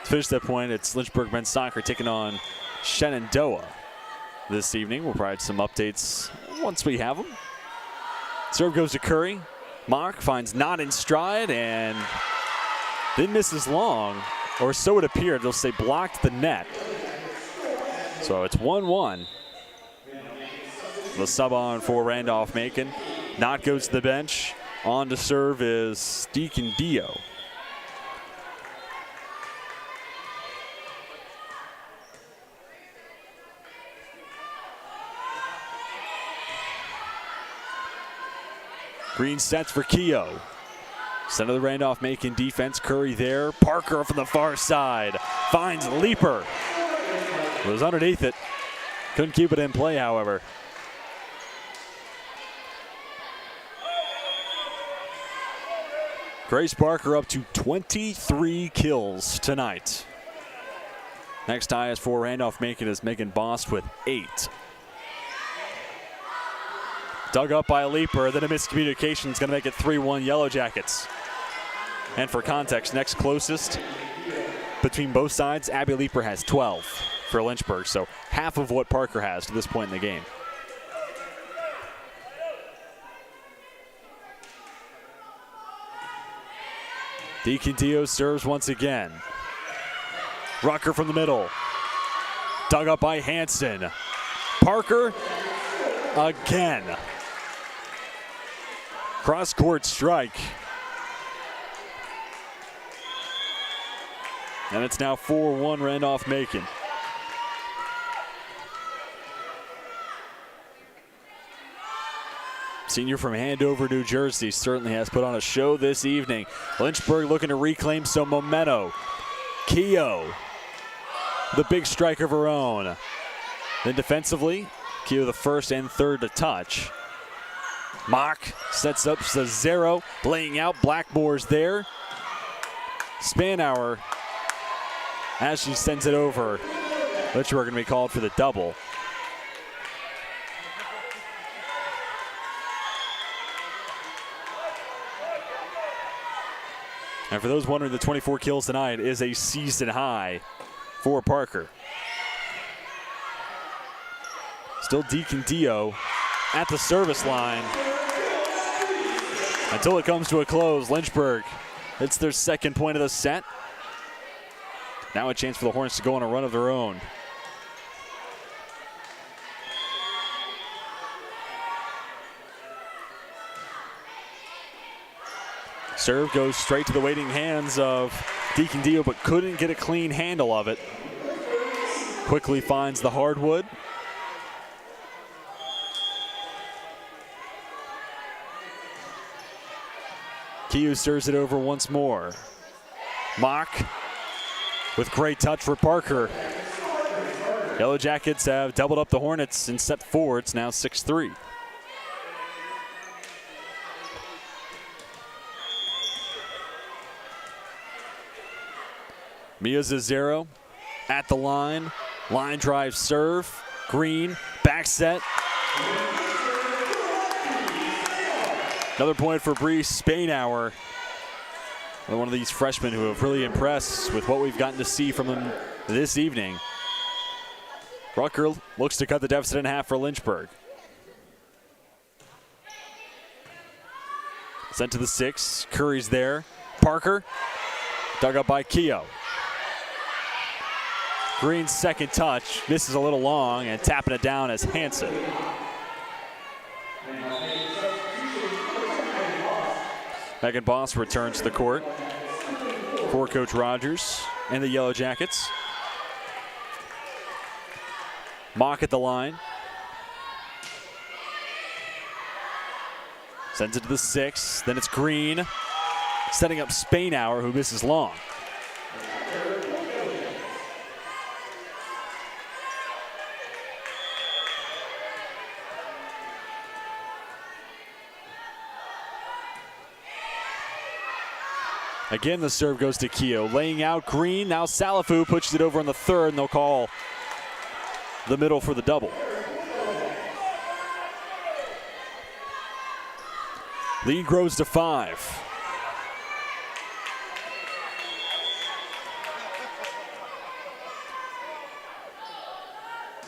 [SPEAKER 1] To finish that point, it's Lynchburg men's soccer taking on Shenandoah this evening. We'll provide some updates once we have them. Serve goes to Curry. Mock finds not in stride and then misses long, or so it appeared. They'll say blocked the net. So it's 1-1. The sub on for Randolph-Macon. Knott goes to the bench. On to serve is Deacon Dio. Green sets for Keogh. Center of the Randolph-Macon defense. Curry there. Parker from the far side. Finds Leaper. Was underneath it. Couldn't keep it in play, however. Grace Parker up to 23 kills tonight. Next highest for Randolph-Macon is Megan Bost with 8. Dug up by a Leaper, then a miscommunication is going to make it 3-1 Yellow Jackets. And for context, next closest between both sides, Abby Leaper has 12 for Lynchburg, so half of what Parker has to this point in the game. Deacon Dio serves once again. Rucker from the middle. Dug up by Hansen. Parker again. Cross-court strike. And it's now 4-1 Randolph-Macon. Senior from Andover, New Jersey, certainly has put on a show this evening. Lynchburg looking to reclaim some memento. Keogh, the big strike of her own. Then defensively, Keogh the first and third to touch. Mock sets up Cesaro, laying out. Blackmore's there. Spanauer, as she sends it over, Lynchburg going to be called for the double. And for those wondering, the 24 kills tonight is a season high for Parker. Still Deacon Dio at the service line. Until it comes to a close, Lynchburg hits their second point of the set. Now a chance for the Hornets to go on a run of their own. Serve goes straight to the waiting hands of Deacon Dio, but couldn't get a clean handle of it. Quickly finds the hardwood. Keogh serves it over once more. Mock with great touch for Parker. Yellow Jackets have doubled up the Hornets in set 4. It's now 6-3. Mia Cesaro at the line. Line drive serve. Green, back set. Another point for Bree Spanauer. One of these freshmen who have really impressed with what we've gotten to see from them this evening. Rucker looks to cut the deficit in half for Lynchburg. Sent to the 6. Curry's there. Parker, dug up by Keogh. Green's second touch misses a little long, and tapping it down as Hansen. Megan Boss returns to the court for Coach Rogers and the Yellow Jackets. Mock at the line. Sends it to the 6. Then it's Green, setting up Spanauer, who misses long. Again, the serve goes to Keogh. Laying out Green. Now Salafu pushes it over on the third, and they'll call the middle for the double. Lead grows to 5.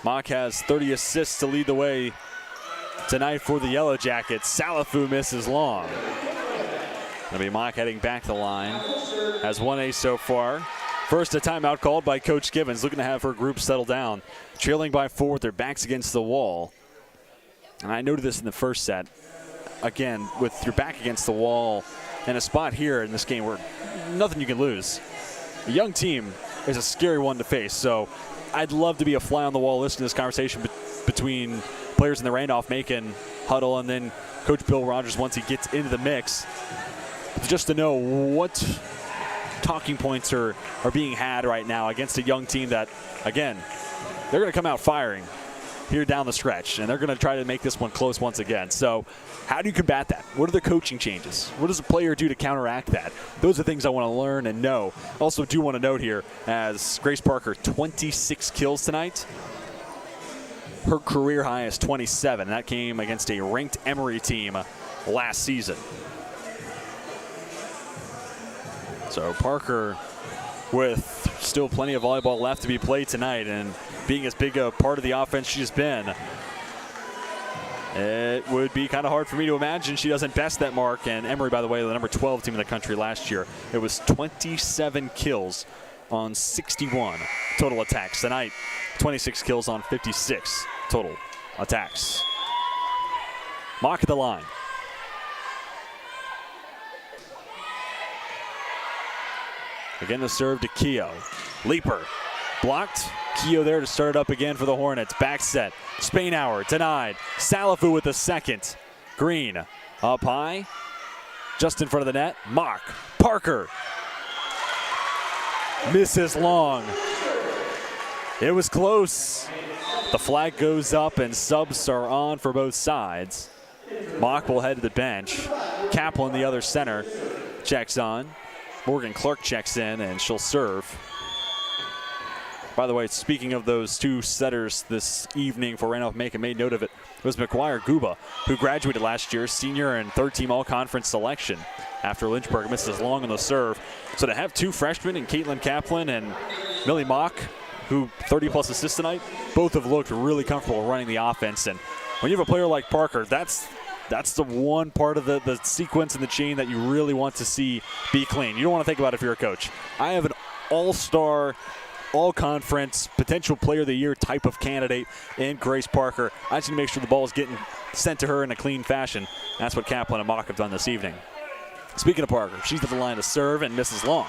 [SPEAKER 1] Mock has 30 assists to lead the way tonight for the Yellow Jackets. Salafu misses long. That'll be Mock heading back the line. Has 1 ace so far. First, a timeout called by Coach Givens, looking to have her group settle down. Trailing by 4 with their backs against the wall. And I noted this in the first set. Again, with your back against the wall and a spot here in this game where nothing you can lose. A young team is a scary one to face, so I'd love to be a fly on the wall listening to this conversation between players in the Randolph-Macon huddle and then Coach Bill Rogers once he gets into the mix. Just to know what talking points are being had right now against a young team that, again, they're going to come out firing here down the stretch, and they're going to try to make this one close once again. So how do you combat that? What are the coaching changes? What does a player do to counteract that? Those are things I want to learn and know. Also do want to note here, as Grace Parker, 26 kills tonight. Her career high is 27. That came against a ranked Emory team last season. So Parker, with still plenty of volleyball left to be played tonight and being as big a part of the offense she's been, it would be kind of hard for me to imagine she doesn't best that mark. And Emory, by the way, the number 12 team in the country last year. It was 27 kills on 61 total attacks. Tonight, 26 kills on 56 total attacks. Mock at the line. Again, the serve to Keogh. Leaper blocked. Keogh there to start it up again for the Hornets. Back set. Spainhour denied. Salafu with the second. Green up high. Just in front of the net. Mock. Parker. Misses long. It was close. The flag goes up and subs are on for both sides. Mock will head to the bench. Kaplan, the other center, checks on. Morgan Clark checks in, and she'll serve. By the way, speaking of those two setters this evening for Randolph-Macon, made note of it, was McGuire Guba, who graduated last year, senior and third-team all-conference selection after Lynchburg misses long on the serve. So to have two freshmen in Caitlin Kaplan and Millie Mock, who 30-plus assists tonight, both have looked really comfortable running the offense. And when you have a player like Parker, that's the one part of the sequence and the chain that you really want to see be clean. You don't want to think about it if you're a coach. I have an all-star, all-conference, potential player of the year type of candidate in Grace Parker. I just need to make sure the ball is getting sent to her in a clean fashion. That's what Kaplan and Mock have done this evening. Speaking of Parker, she's at the line to serve and misses long.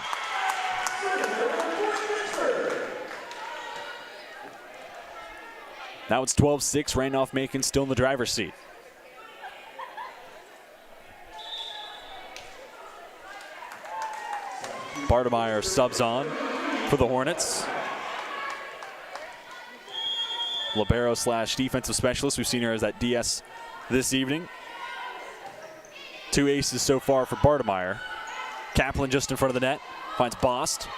[SPEAKER 1] Now it's 12-6, Randolph-Macon still in the driver's seat. Bartemeyer subs on for the Hornets. Libero / defensive specialist. We've seen her as that DS this evening. 2 aces so far for Bartemeyer. Kaplan just in front of the net. Finds Bost.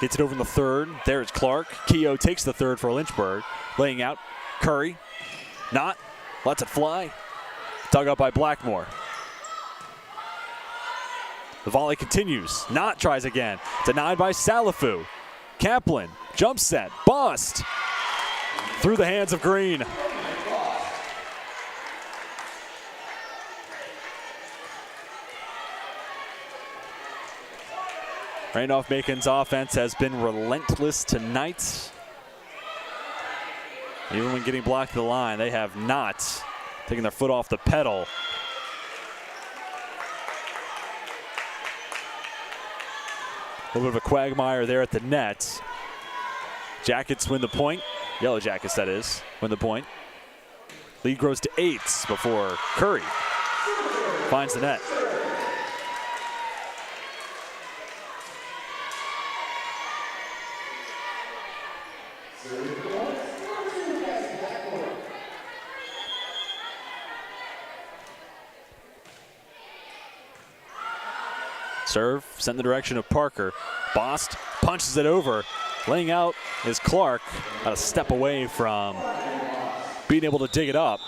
[SPEAKER 1] Gets it over in the third. There's Clark. Keogh takes the third for Lynchburg. Laying out. Curry. Not. Lets it fly. Dug up by Blackmore. The volley continues. Not tries again. Denied by Salafu. Kaplan. Jump set. Bust. Through the hands of Green. Randolph-Macon's offense has been relentless tonight. Even when getting blocked to the line, they have not taken their foot off the pedal. A little bit of a quagmire there at the net. Jackets win the point. Yellow Jackets, that is, win the point. Lead grows to 8 before Curry finds the net. Serve sent in the direction of Parker. Bost punches it over. Laying out is Clark, about a step away from being able to dig it up.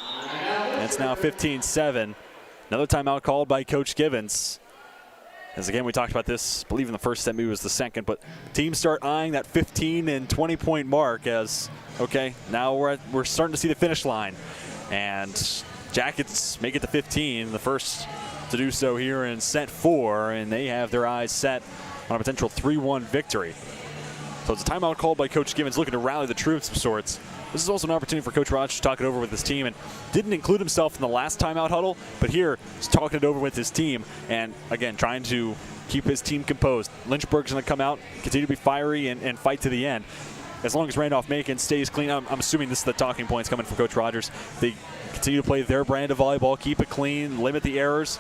[SPEAKER 1] And it's now 15-7. Another timeout called by Coach Givens. As again, we talked about this, I believe in the first set, maybe it was the second, but teams start eyeing that 15 and 20 point mark as, okay, now we're starting to see the finish line. And Jackets make it to 15, the first to do so here in set 4, and they have their eyes set on a potential 3-1 victory. So it's a timeout called by Coach Givens, looking to rally the troops of sorts. This is also an opportunity for Coach Rogers to talk it over with his team, and didn't include himself in the last timeout huddle, but here he's talking it over with his team, and again, trying to keep his team composed. Lynchburg's going to come out, continue to be fiery, and fight to the end. As long as Randolph-Macon stays clean, I'm assuming this is the talking points coming from Coach Rogers. They continue to play their brand of volleyball, keep it clean, limit the errors.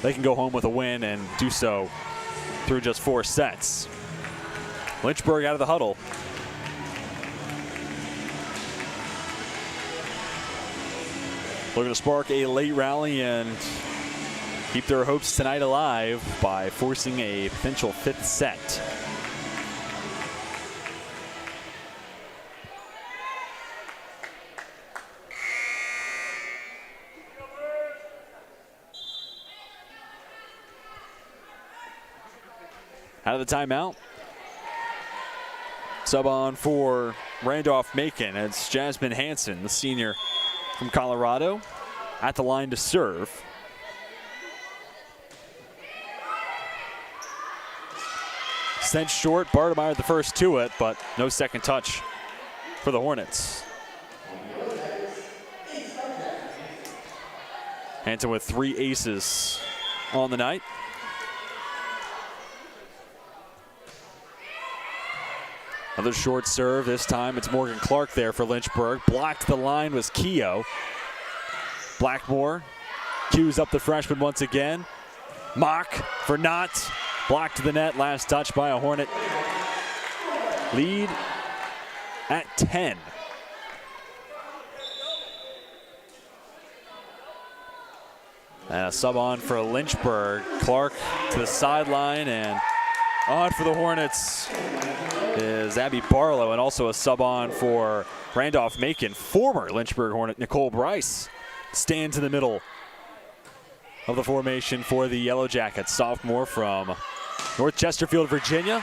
[SPEAKER 1] They can go home with a win and do so through just 4 sets. Lynchburg out of the huddle. Looking to spark a late rally and keep their hopes tonight alive by forcing a potential 5th set. Out of the timeout. Sub on for Randolph-Macon. It's Jasmine Hansen, the senior from Colorado, at the line to serve. Sent short, Bartemeyer the first to it, but no second touch for the Hornets. Hansen with 3 aces on the night. Another short serve. This time it's Morgan Clark there for Lynchburg. Blocked the line was Keogh. Blackmore cues up the freshman once again. Mock for Knott. Blocked to the net. Last touch by a Hornet. Lead at 10. And a sub on for Lynchburg. Clark to the sideline, and on for the Hornets is Abby Barlow, and also a sub on for Randolph-Macon. Former Lynchburg Hornet Nicole Bryce stands in the middle of the formation for the Yellow Jackets. Sophomore from North Chesterfield, Virginia.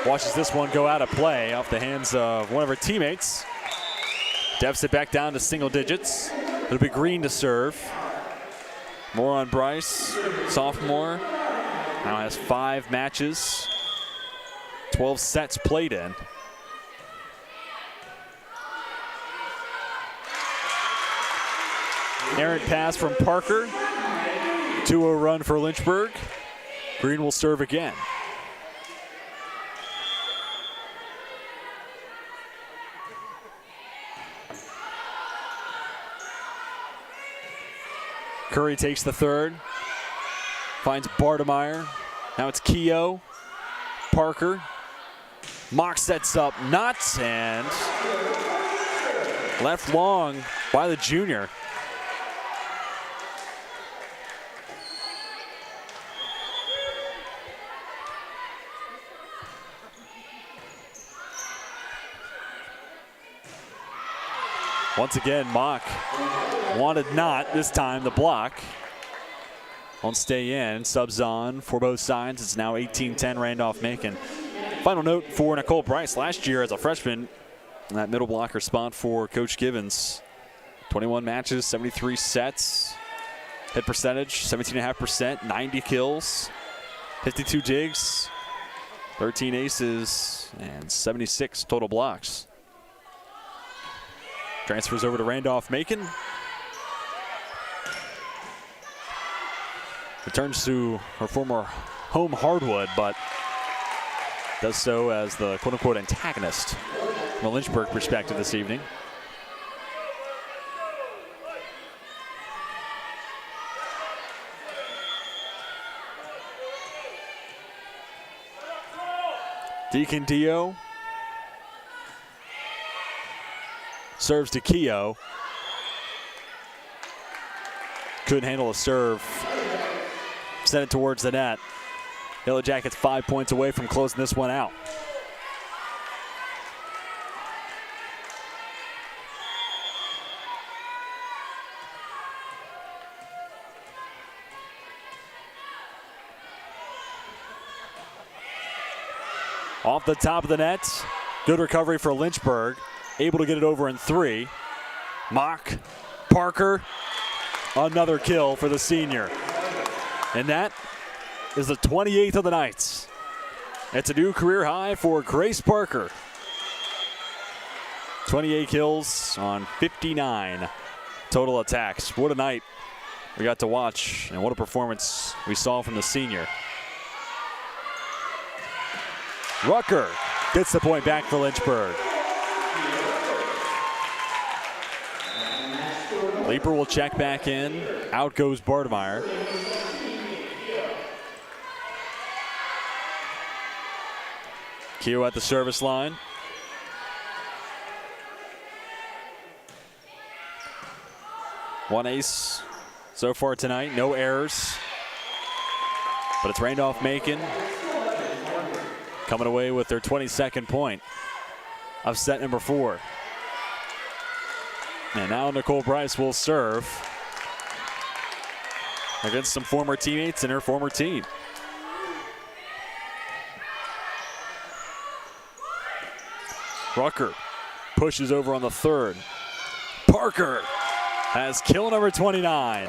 [SPEAKER 1] Watches this one go out of play off the hands of one of her teammates. Deficit back down to single digits. It'll be Green to serve. More on Bryce, sophomore. Now has 5 matches, 12 sets played in. Errant pass from Parker. 2-0 run for Lynchburg. Green will serve again. Curry takes the third. Finds Bartemeyer. Now it's Keogh. Parker. Mock sets up Knott, and left long by the junior. Once again, Mock wanted Knott, this time the block. Won't stay in. Subs on for both sides. It's now 18-10 Randolph-Macon. Final note for Nicole Bryce. Last year as a freshman, in that middle blocker spot for Coach Givens. 21 matches, 73 sets. Hit percentage, 17.5%, 90 kills, 52 digs, 13 aces, and 76 total blocks. Transfers over to Randolph-Macon. Returns to her former home hardwood, but does so as the quote-unquote antagonist from a Lynchburg perspective this evening. Deacon Dio serves to Keogh. Couldn't handle a serve sent it towards the net. Yellow Jackets 5 points away from closing this one out. Off the top of the net. Good recovery for Lynchburg. Able to get it over in 3. Mock, Parker, another kill for the senior. And that is the 28th of the night. It's a new career high for Grace Parker. 28 kills on 59 total attacks. What a night we got to watch, and what a performance we saw from the senior. Rucker gets the point back for Lynchburg. Leeper will check back in. Out goes Bartemeyer. Keogh at the service line. One ace so far tonight, no errors. But it's Randolph-Macon coming away with their 22nd point of set number 4. And now Nicole Bryce will serve against some former teammates in her former team. Rucker pushes over on the 3rd. Parker has kill number 29.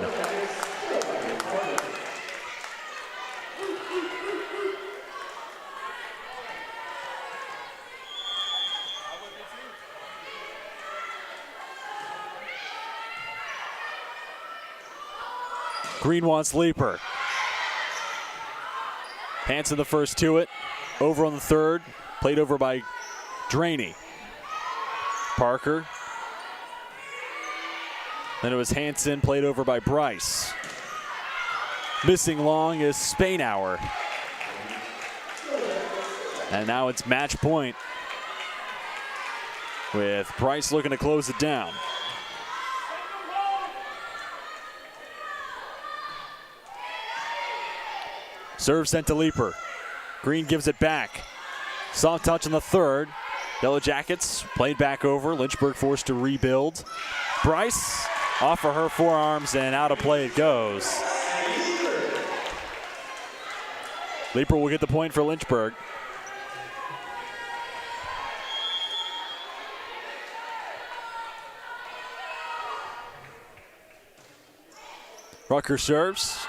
[SPEAKER 1] Green wants Leeper. Hansen the first to it. Over on the 3rd. Played over by Draney. Parker. Then it was Hansen, played over by Bryce. Missing long is Spainhour. And now it's match point with Bryce looking to close it down. Serve sent to Leeper. Green gives it back. Soft touch on the 3rd. Yellow Jackets played back over. Lynchburg forced to rebuild. Bryce off of her forearms and out of play it goes. Leeper will get the point for Lynchburg. Rucker serves.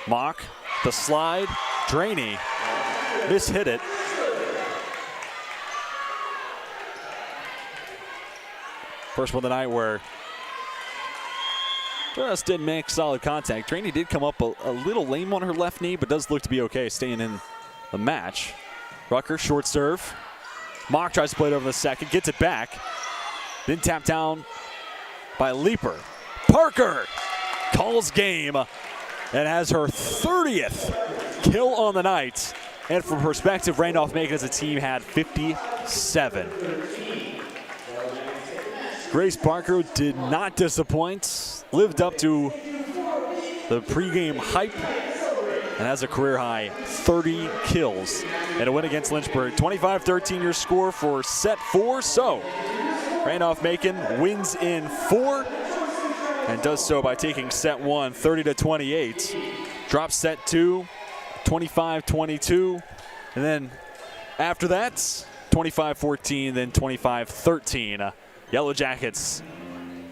[SPEAKER 1] Mock, the slide, Draney mishit it. First one of the night where just didn't make solid contact. Draney did come up a little lame on her left knee, but does look to be okay, staying in the match. Rucker, short serve. Mock tries to play it over the 2nd, gets it back. Then tapped down by Leeper. Parker calls game and has her 30th kill on the night. And for perspective, Randolph-Macon as a team had 57. Grace Parker did not disappoint, lived up to the pregame hype, and has a career-high 30 kills and a win against Lynchburg. 25-13 your score for set 4. So Randolph-Macon wins in 4 and does so by taking set 1 30-28. Drops set 2 25-22, and then after that 25-14, then 25-13. Yellow Jackets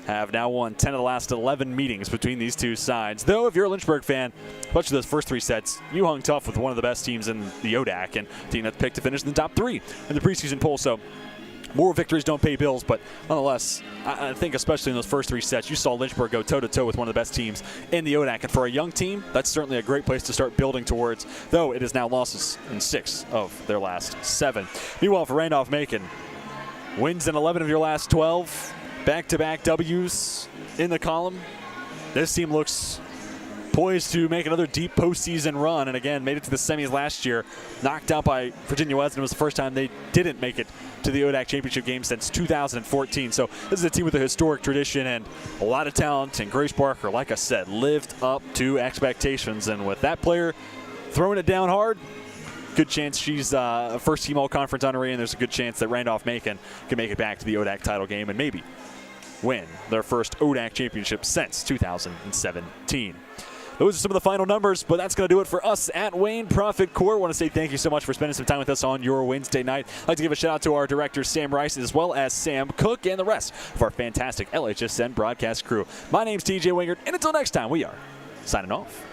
[SPEAKER 1] have now won 10 of the last 11 meetings between these two sides. Though, if you're a Lynchburg fan, especially those first 3 sets, you hung tough with one of the best teams in the ODAC and a team that's picked to finish in the top 3 in the preseason poll. So more victories don't pay bills, but nonetheless, I think especially in those first 3 sets, you saw Lynchburg go toe-to-toe with one of the best teams in the ODAC. And for a young team, that's certainly a great place to start building towards, though it is now losses in 6 of their last 7. Meanwhile, for Randolph-Macon, wins in 11 of your last 12. Back-to-back W's in the column. This team looks poised to make another deep postseason run, and again, made it to the semis last year, knocked out by Virginia Wesleyan. It was the first time they didn't make it to the ODAC championship game since 2014. So this is a team with a historic tradition and a lot of talent, and Grace Barker, like I said, lived up to expectations, and with that player throwing it down hard, good chance she's a first team all-conference honoree, and there's a good chance that Randolph-Macon can make it back to the ODAC title game and maybe win their first ODAC championship since 2017. Those are some of the final numbers, but that's going to do it for us at Wayne Prophet Court. I want to say thank you so much for spending some time with us on your Wednesday night. I'd like to give a shout out to our director, Sam Rice, as well as Sam Cook and the rest of our fantastic LHSN broadcast crew. My name's TJ Wingard, and until next time, we are signing off.